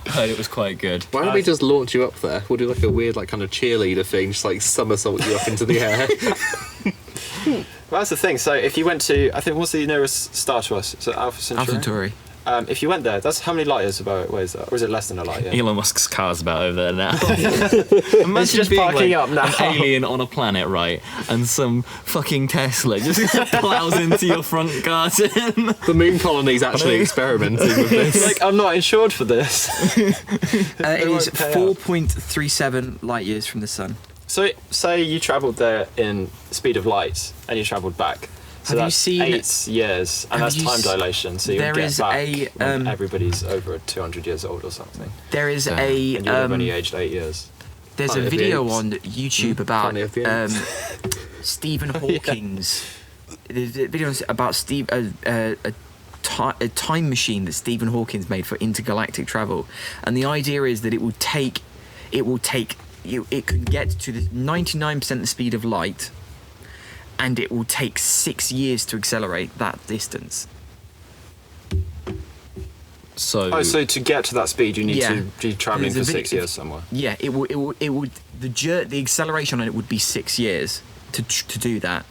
Heard it was quite good. Why don't we just launch you up there? We'll do like a weird like kind of cheerleader thing, just like somersault you up into the air. Well, that's the thing. So if you went to, I think, what's the nearest star to us? So Alpha Centauri. Alpha Centauri. If you went there, that's how many light years about? Where is that? Or is it less than a light year? Elon Musk's car's about over there now. It's just being, parking like, up now. An alien on a planet, right? And some fucking Tesla just plows into your front garden. The moon colony's actually experimenting with this. Like, I'm not insured for this. It is won't pay out. 4.37 light years from the sun. So, say you travelled there in speed of light, and you travelled back. So Have you that's seen- 8 years, and have that's you time s- dilation. So you'll there get is back a, when everybody's over 200 years old or something. There is Damn. a And you'll have only aged 8 years. there's a Planet of the video Apes. on YouTube about Planet of the Apes. Stephen Hawking's. There's a video about a time machine that Stephen Hawking's made for intergalactic travel, and the idea is that it can get to the 99% the speed of light, and it will take 6 years to accelerate that distance. So, So to get to that speed, you need Yeah. to be travelling There's for a 6 video- years somewhere. Yeah, it would the acceleration on it would be 6 years to do that.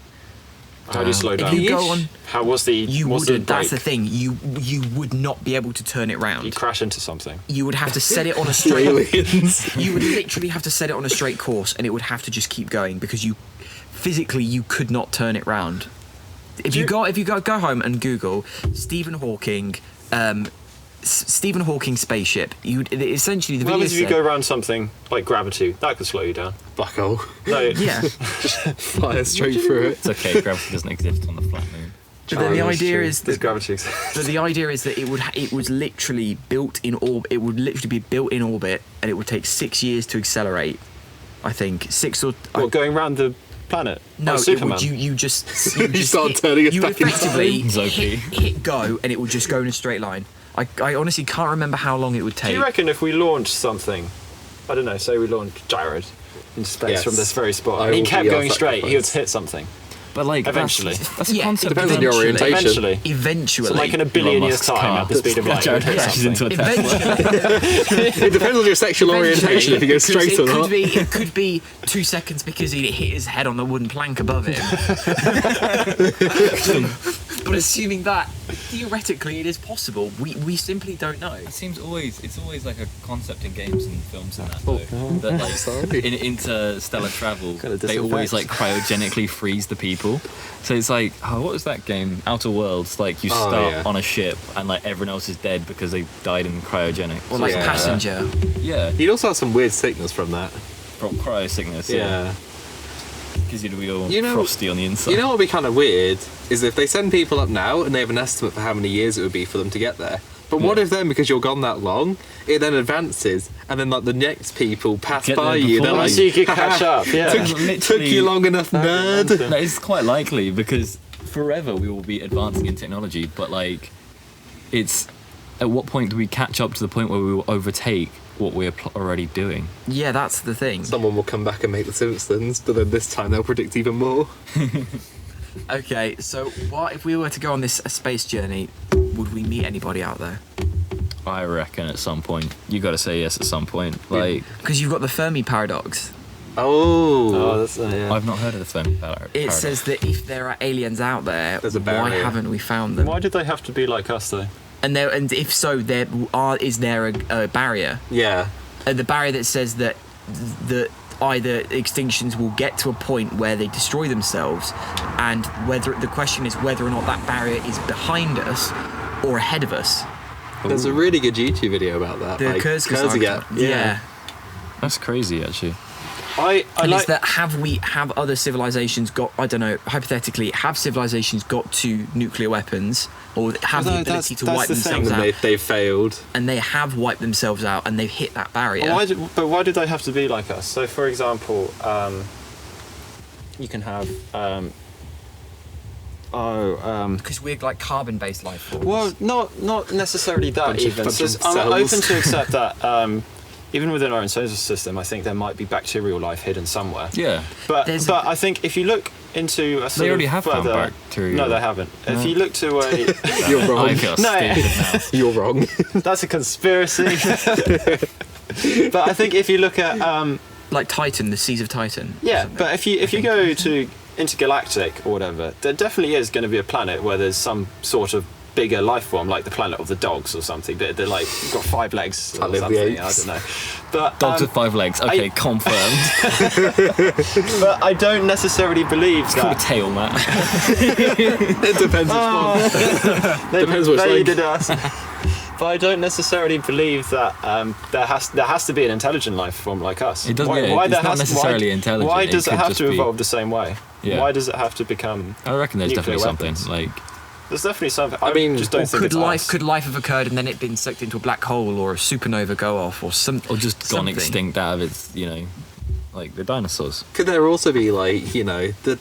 How do you slow If down? you go on, How was the you what's the wouldn't. That's the break? thing. You would not be able to turn it round. You crash into something. You would have to set it on a straight. Aliens. You would literally have to set it on a straight course, and it would have to just keep going because you physically you could not turn it round. If you go home and Google Stephen Hawking, Stephen Hawking spaceship, essentially the What video happens if you said- go around something like gravity? That could slow you down. Buckhole. No. Yeah, Fire straight through it. it's okay. Gravity doesn't exist on the flat moon. but then the Oh, that's idea true. is Does that gravity exist? So the idea is that it was literally built in orbit. It would literally be built in orbit, and it would take 6 years to accelerate. I think 6 or What, going round the planet? no. Like It Superman? would, you just start turning us you back in effectively time. Loki. hit go, and it would just go in a straight line. I honestly can't remember how long it would Do take. you reckon if we launched something, I don't know, say we launched Jared into space Yes. from this very spot, I and he will kept be your going straight, he would sacrifice. hit something. But like, Eventually. that's a Yeah, concept. Depends on your eventually. orientation. Eventually. Eventually, So like in a billion Elon years' Musk's time car. at the speed of light. Jared it would hit crashes into a something. eventually, It depends on your sexual orientation if you go because straight or not. It could be 2 seconds because he hit his head on the wooden plank above him. But assuming that theoretically it is possible, we simply don't know. It's always like a concept in games and films and that. Though, that like Sorry. in interstellar travel, Gotta they always like disinfect. cryogenically freeze the people. So it's like, what was that game? Outer Worlds. Like you Oh, start yeah. on a ship and like everyone else is dead because they died in cryogenics. Or like Yeah. Passenger. Yeah, You'd also have some weird sickness from that. from cryo sickness. Yeah. because you'd be all You know- frosty on the inside. You know what would be kind of weird is if they send people up now and they have an estimate for how many years it would be for them to get there. But what if then, because you're gone that long, it then advances and then like the next people pass Get by there you. They're before like, So you could catch up. Yeah. took you long enough, nerd. That is quite likely because forever we will be advancing in technology, but like, it's at what point do we catch up to the point where we will overtake what we're already doing? Yeah, that's the thing. Someone will come back and make The Simpsons, but then this time they'll predict even more. Okay, so what if we were to go on this space journey? Would we meet anybody out there? I reckon at some point you got to say yes at some point. Like, Because you've got the Fermi paradox. Oh, that's yeah. I've not heard of the Fermi paradox. It says that if there are aliens out there, There's a why barrier. haven't we found them? Why did they have to be like us though? And if so, is there a barrier? yeah. The barrier that says that either extinctions will get to a point where they destroy themselves, and the question is whether or not that barrier is behind us or ahead of us. There's a really good YouTube video about that. The like, Kurzgesagt. Yeah. That's crazy, actually. I And like is that have other civilizations got, I don't know, hypothetically, have civilizations got to nuclear weapons or have the No, ability to that's wipe the thing. themselves And out? they've failed. And they have wiped themselves out and they've hit that barrier. But why did they have to be like us? So, for example, you can have. Because we're like carbon-based life forms. Well, not necessarily that Bunch of even. So cells. I'm open to accept that. Even within our own solar system, I think there might be bacterial life hidden somewhere. Yeah. But There's I think if you look into a sort They already of have found further, bacteria. No, they haven't. If you look to a, You're wrong. I feel No. stupid now. You're wrong. that's a conspiracy. But I think if you look at Like Titan, the seas of Titan. yeah, but if you go to intergalactic or whatever, there definitely is going to be a planet where there's some sort of bigger life form, like the planet of the dogs or something. They're like got 5 legs or Planet of the something. I Apes. don't know. But Dogs with 5 legs. Okay, confirmed. but I don't necessarily believe Call a that. tail, Matt. It depends which one. They Depends which leg. invaded us. But I don't necessarily believe that there has to be an intelligent life form like us. It doesn't- yeah, it's there not necessarily intelligent, Why it does it could have just to be- evolve the same way? Yeah. Why does it have to become? I reckon there's Nuclear definitely something. weapons. Like, There's definitely something. I mean, just don't Or think could it's us. life have occurred and then it been sucked into a black hole or a supernova go off or some or just gone something. extinct out of its, like the dinosaurs. Could there also be like,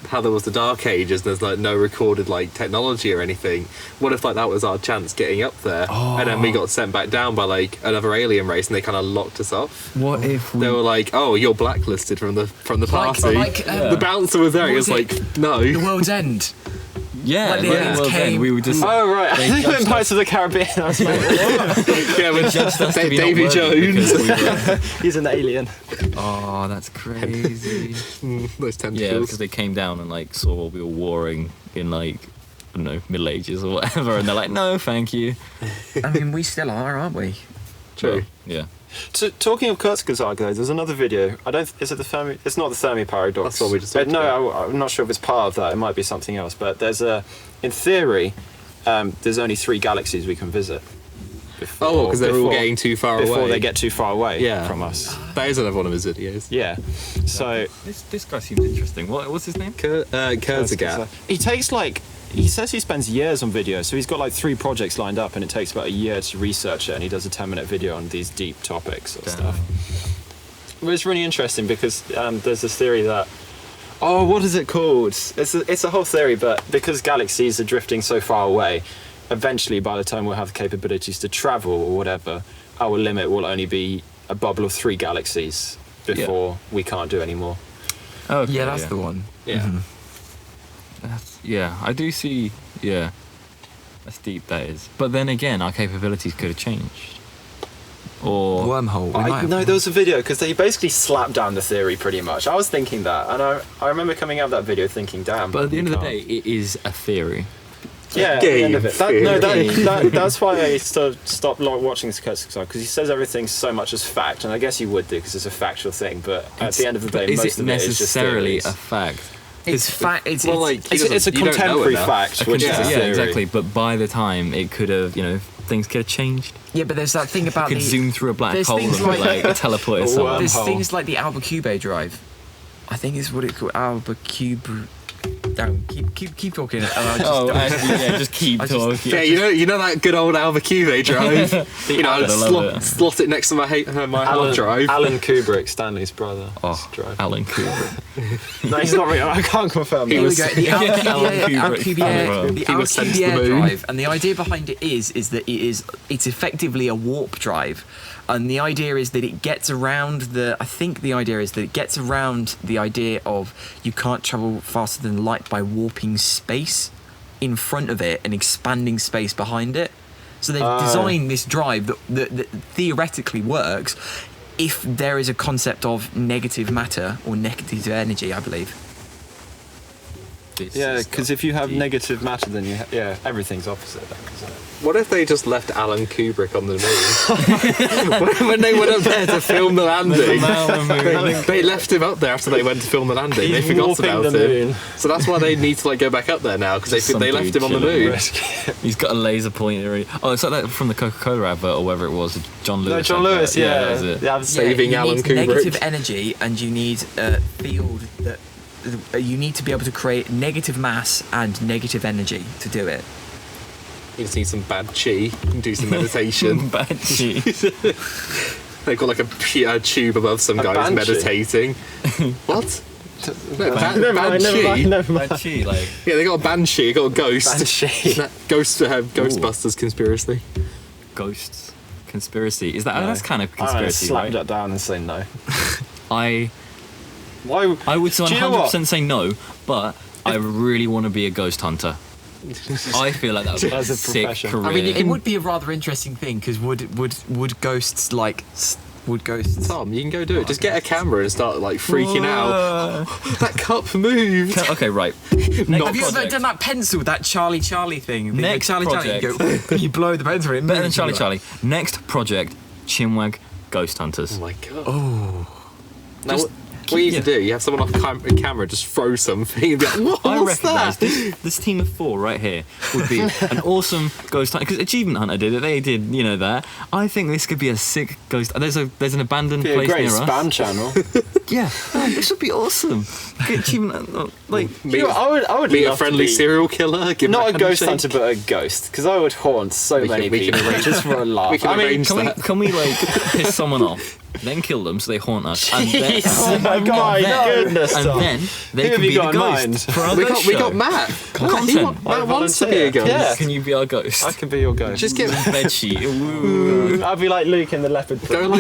how there was the Dark Ages, there's like no recorded like technology or anything? What if like that was our chance getting up there, and then we got sent back down by like another alien race, and they kind of locked us off? What if They were like, "Oh, you're blacklisted from the party." like, the bouncer was there. He what was was like, it? "No." The World's End. Yeah, Like the like, aliens well, then came- we were just. Oh right, I They think judged in Pirates of the Caribbean. I was like, Yeah, but judged us to be not Davy worthy Jones. because we were- he's an alien. Oh, that's crazy. Those Yeah, tentacles. because they came down and like saw we were warring in like, I don't know, Middle Ages or whatever, and they're like, no, thank you. I mean, we still are, aren't we? True. Well, yeah. Talking of Kurzgesagt, though, there's another video. Is it the Fermi? It's not the Fermi paradox. That's what we just But talked no, about. I'm not sure if it's part of that. It might be something else. But in theory, there's only 3 galaxies we can visit. Oh, because they're all getting too far before away. they get too far away Yeah. from us. That is another one of his videos. Yeah. So This guy seems interesting. What's his name? Kurzgesagt. he takes he says he spends years on video, so he's got like 3 projects lined up, and it takes about a year to research it, and he does a 10-minute video on these deep topics or stuff. But it's really interesting because there's this theory that, what is it called? It's a whole theory, but because galaxies are drifting so far away, eventually by the time we'll have the capabilities to travel or whatever, our limit will only be a bubble of 3 galaxies before we can't do any more. Oh, Yeah, that's the one. Yeah. Yeah, I do see. Yeah, that's deep. That is. But then again, our capabilities could have changed. Or Wormhole. We might have No, one. there was a video because they basically slapped down the theory pretty much. I was thinking that, and I remember coming out of that video thinking, damn. But at the end we of the can't. day, it is a theory. Yeah, at the end of it. Game That's why I stopped watching this Kurzgesagt, because he says everything so much as fact, and I guess you would do because it's a factual thing. But at the end of the day, But is most it of it is just necessarily theories. a fact? It's fact. It's It's a You don't know contemporary enough. fact, which is a Yeah, theory. exactly. But by the time it could have, things could have changed. yeah, but there's that thing about Could the. zoom through a black there's hole and things like- teleport A somewhere. There's wormhole. things like the Alba Cube drive. I think is what it's called. Alba Cube. No, keep talking. Just keep talking. Yeah, you know that good old Albuquerque drive. I love it. slot it next to my hard drive. Alan Kubrick, Stanley's brother. Drive. Alan Kubrick. No, he's not real. I can't confirm. Here we go. The Kubrick. He was sent to the Alcubierre moon. drive, and the idea behind it is that it's effectively a warp drive, and the idea is that it gets around the. I think the idea is that it gets around the idea of you can't travel faster than light by warping space in front of it and expanding space behind it. So they've designed this drive that theoretically works if there is a concept of negative matter or negative energy, I believe. Yeah, because if you have negative matter, then everything's opposite. Then, isn't it? What if they just left Alan Kubrick on the moon? when they went up there to film the landing, they left him up there after they went to film the landing. They forgot about him. So that's why they need to go back up there now, because they left him on the moon. He's got a laser pointer. Oh, it's like that from the Coca-Cola advert or whatever it was. John Lewis. No, John Lewis. Yeah, that was it. Yeah, saving Alan you need Kubrick. Negative energy, and you need a field that you need to be able to create negative mass and negative energy to do it. You just need some bad chi and do some meditation. Bad chi. They've got like a tube above some guy who's meditating. What? No, Never mind. Bad chi, like. Yeah, they got a banshee, they got a ghost. Banshee. Ghostbusters conspiracy. Ghosts. Conspiracy. Is that? No. That's kind of I'm gonna conspiracy, slap right? that down and say no. I Why? would Do you know what? 100% say no, but I really want to be a ghost hunter. I feel like that would be As a a sick profession. career. I mean, it would be a rather interesting thing because would ghosts would ghosts? Tom, you can go do it. Just get a camera and start freaking out. That cup moved. Okay, right. Have you ever done that pencil, that Charlie thing? The Next Charlie, project. you go, you blow the pencil in. Better than Charlie. Next project, ChinWag Ghost Hunters. Oh my god. Now, what you need to do, you have someone off camera just throw something and be like, I what's recognise that? this team of 4 right here would be an awesome ghost hunter, because Achievement Hunter did it. They did, that. I think this could be a sick ghost. There's an abandoned Be a place great near spam us. channel. Yeah, this would be awesome. Get Achievement Hunter, I would Meet love a friendly to be, serial killer. Give not him a ghost handshake. hunter, but a ghost, because I would haunt so many we can people arrange- just for a laugh. we can arrange that. can we piss someone off, then kill them so they haunt us, and then, Oh my god, goodness, and Tom. then they Who have can you be the got in ghost mind? for our We ghost got show. Matt. Content. Matt wants to be a ghost. Yeah. Can you be our ghost? I can be your ghost. Just get Bedsheet. Ooh. I'd be like Luke in the leopard print.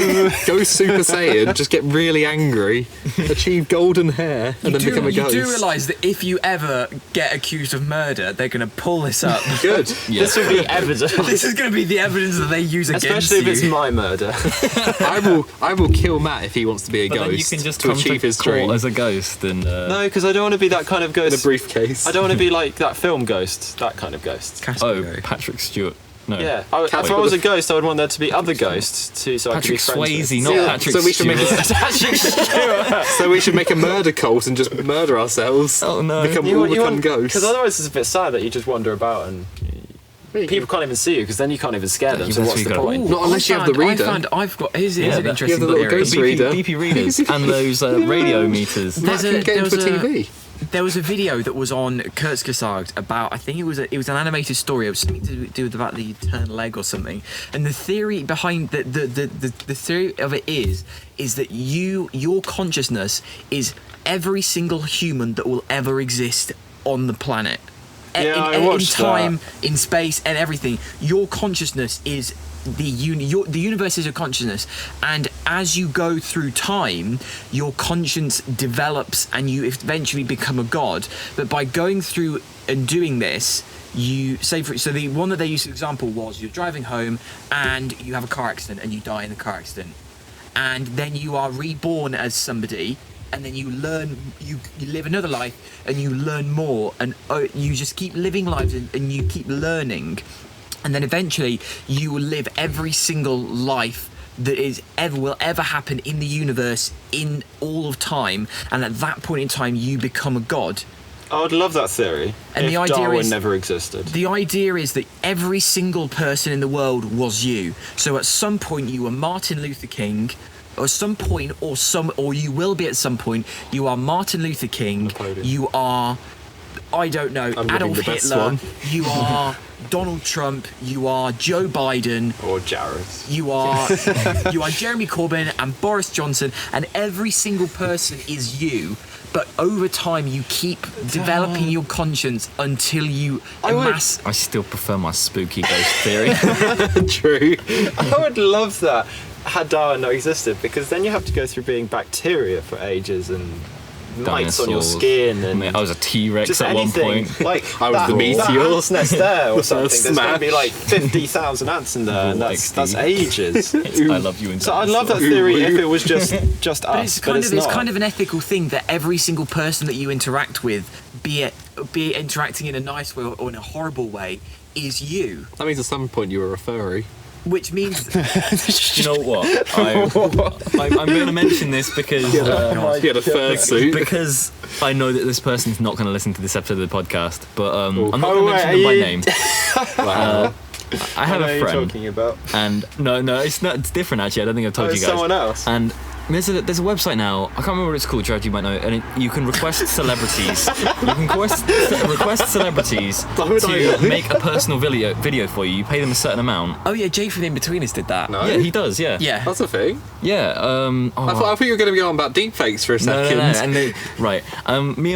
go Super Saiyan. Just get really angry. Achieve golden hair and then become a ghost. You do realise that if you ever get accused of murder, they're going to pull this up. Good. Yeah. This would be evidence. This is going to be the evidence that they use against Especially if you. it's my murder. I will kill Matt if he wants to be a But then you ghost can just to come achieve to his court dream. as a ghost and. No, because I don't want to be that kind of In a ghost. briefcase. I don't want to be like that film Ghost, that kind of ghost. Patrick Stewart. No. Yeah, if I was a ghost, I would want there to be other ghosts too, so I could be Patrick friends Swayze, with. not Yeah, Patrick so we should Stewart. make Patrick Stewart. So we should make a murder cult and just murder ourselves. Oh, no. Become ghosts. Because otherwise it's a bit sad that you just wander about and people can't even see you, because then you can't even scare them. Yeah, So you've what's the actually point? got- Not unless you have the reader. I've got. Here's an that- interesting you have the little theory. ghost reader. BP readers and those radio meters. Matt can get into a TV. There was a video that was on Kurzgesagt about, I think it was an animated story. It was something to do with about the eternal egg or something. And the theory behind the theory of it is that your consciousness is every single human that will ever exist on the planet. Yeah, I in watched time, in space, and everything. Your consciousness is the universe is a consciousness, and as you go through time, your conscience develops, and you eventually become a god. But by going through and doing this, you say so the one that they used as an example was you're driving home and you have a car accident and you die in the car accident, and then you are reborn as somebody. And then you learn, you live another life, and you learn more, and you just keep living lives, and you keep learning, and then eventually you will live every single life that will ever happen in the universe in all of time, and at that point in time you become a god. I would love that theory. And if the idea Darwin is- never existed. The idea is that every single person in the world was you. So at some point you were Martin Luther King. Or some point, or you will be at some point. You are Martin Luther King. Napoleon. You are I don't know, I'm Adolf living the best Hitler, one. you are Donald Trump, you are Joe Biden, Or Jared. you are Jeremy Corbyn and Boris Johnson, and every single person is you. But over time, you keep developing your conscience until you amass. I still prefer my spooky ghost theory. True. I would love that had Darwin not existed, because then you have to go through being bacteria for ages and mites on your Dinosaurs. skin and I was a T-Rex just at anything. one point. Like I was the meteor. that ant's nest there or something. There's going to be Smash. like 50,000 ants in there, and that's ages. I love you in So I'd love that theory if it was just us. But it's kind of an ethical thing that every single person that you interact with, be it interacting in a nice way or in a horrible way, is you. That means at some point you were a furry. Which means You know what? I'm going to mention this because You had a fursuit. because I know that this person's not going to listen to this episode of the podcast, but I'm not Oh, going to wait, mention them by are you- name. Wow. I have know a who you're friend, talking about. and no, it's not. It's different actually. I don't think I've told Oh, you it's guys. someone else. And there's a website now. I can't remember what it's called. Jared, you might know. And you can request celebrities. You can request celebrities would I? to make a personal video for you. You pay them a certain amount. oh yeah, Jay from The In-Betweeners did that. No. Yeah, he does. Yeah. Yeah. That's a thing. Yeah. I thought you were going to be on about deepfakes for a second. No. And right. Me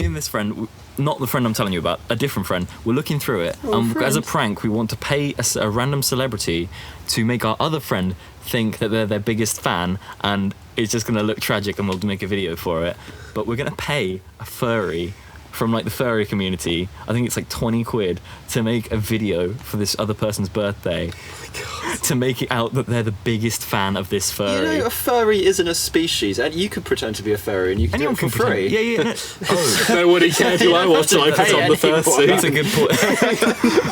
and this friend, not the friend I'm telling you about, a different friend, we're looking through it. As a prank, we want to pay a random celebrity to make our other friend think that they're their biggest fan, and it's just going to look tragic, and we'll make a video for it. But we're going to pay a furry from like the furry community, I think it's like 20 quid, to make a video for this other person's birthday. To make it out that they're the biggest fan of this furry. You know, a furry isn't a species, and you could pretend to be a furry, and you can Anyone do it for can free. pretend. Yeah. No. Oh, Nobody cared who I was till I put on the fursuit. that's a good point.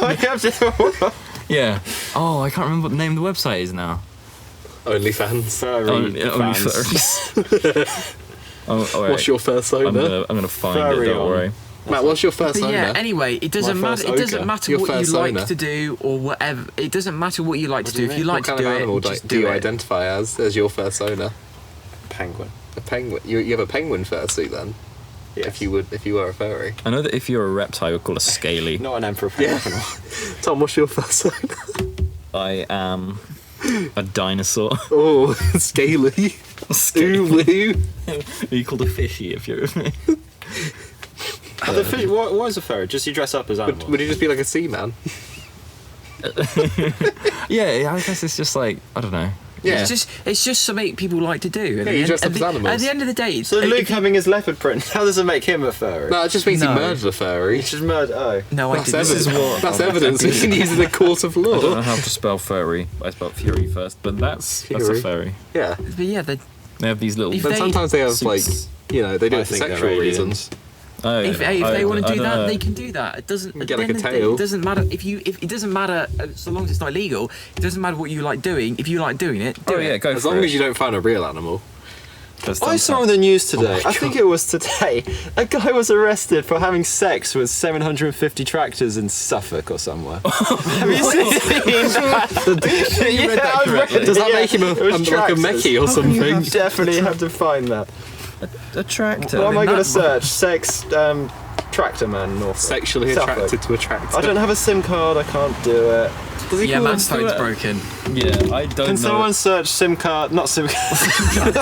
I have to. Yeah. Oh, I can't remember what the name of the website is now. OnlyFans. Furry Only fans. furries. Oh, all right. What's your persona? I'm gonna find Furry it. Don't on. worry. Matt, what's your But persona? yeah, anyway, it doesn't My matter. first It doesn't ochre. matter Your what you like persona. to do or whatever. It doesn't matter what you like to do. If you like What to kind do of animal it, just do you do it. identify as your persona? Penguin. A penguin. You have a penguin fursuit then? Yes. If you were a furry. I know that if you're a reptile, you're called a scaly. Not an emperor penguin. Tom, what's your persona? I am a dinosaur. Oh, scaly. Ooh, Are you called a fishy if you're? The fish, what is a furry? Just you dress up as animals. Would you just be like a seaman? Yeah, I guess it's just like I don't know. Yeah. It's just something people like to do. At Yeah, you the dress end- up as animals. At the end of the day, So Luke having his leopard print, how does it make him a furry? No, it just means No. he murdered a furry. It's just murder. Oh. no, I That's didn't. evidence. That's evidence. We can use it in a court of I don't know law. how to spell furry. I spelled fury first, but that's a Fury. furry. Yeah. But yeah, They have these little. If But they- sometimes they have like, Suits. they do I it for think they're sexual aliens. reasons. Oh, if they want to I do don't that, know. they can do that. It doesn't. At Get the like end a of the day, tail. it doesn't matter if it doesn't matter so long as it's not illegal. It doesn't matter what you like doing. If you like doing it, do Oh it. yeah, go As for long it. as you don't find a real animal. I saw on the news today, my I think it was today, a guy was arrested for having sex with 750 tractors in Suffolk or somewhere. Have you seen that? You read that correctly. Does that make him it was like a tractors. mechie or something? You definitely have to find that. a tractor. What am I going to that- search? Sex, tractor man, Norfolk. Sexually Suffolk. attracted to a tractor. I don't have a SIM card, I can't do it. Does he Yeah, call Matt's them- phone's broken. Yeah, I don't Can know. someone search SIM card, not SIM card,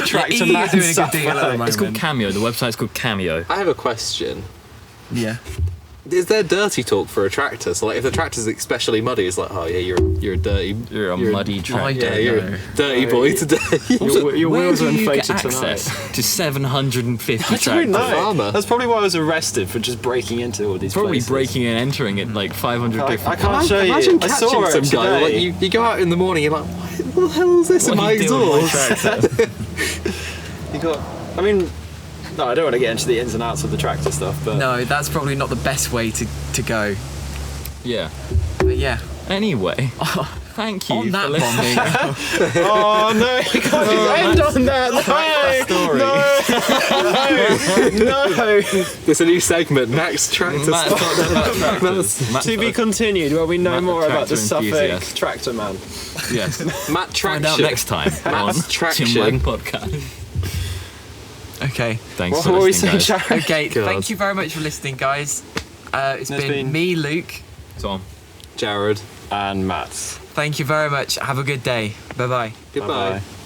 tractor You're man doing a good deal at the Suffolk. moment. It's called Cameo. The website's called Cameo. I have a question. Yeah. Is there dirty talk for a tractor? So like if the tractor's especially muddy, it's like, oh yeah, you're a dirty, You're a muddy tractor. I yeah, don't you're know. a dirty boy today. Your Where wheels do are you get inflated tonight. access to 750 I don't tractors? know. Farmer. That's probably why I was arrested for just breaking into all these Probably places. breaking and entering at like 500 I different. can't show you. Imagine I catching saw it some guy. Like today. you go out in the morning, you're like, what the hell is this in my What are you doing with exhaust? my tractor? I mean, no, I don't want to get into the ins and outs of the tractor stuff, but No, that's probably not the best way to go. Yeah. But yeah. Anyway, thank you On for that listening. bombing. oh no, you can't end on that. No, There's a new segment, Max Tractor. Matt talked about tractors. Matt to be talked- continued, where we know Matt, more about the tractor Suffolk enthusiast. tractor man. Yes. Matt Find out Traction. next time on Matt's Traction. ChinWag Podcast. Okay. Thanks What for were we listening, saying, guys. Sharon? Okay, God. thank you very much for listening, guys. It's been me, Luke. Tom. Jared. And Matt. Thank you very much. Have a good day. Bye-bye. Goodbye. Bye-bye.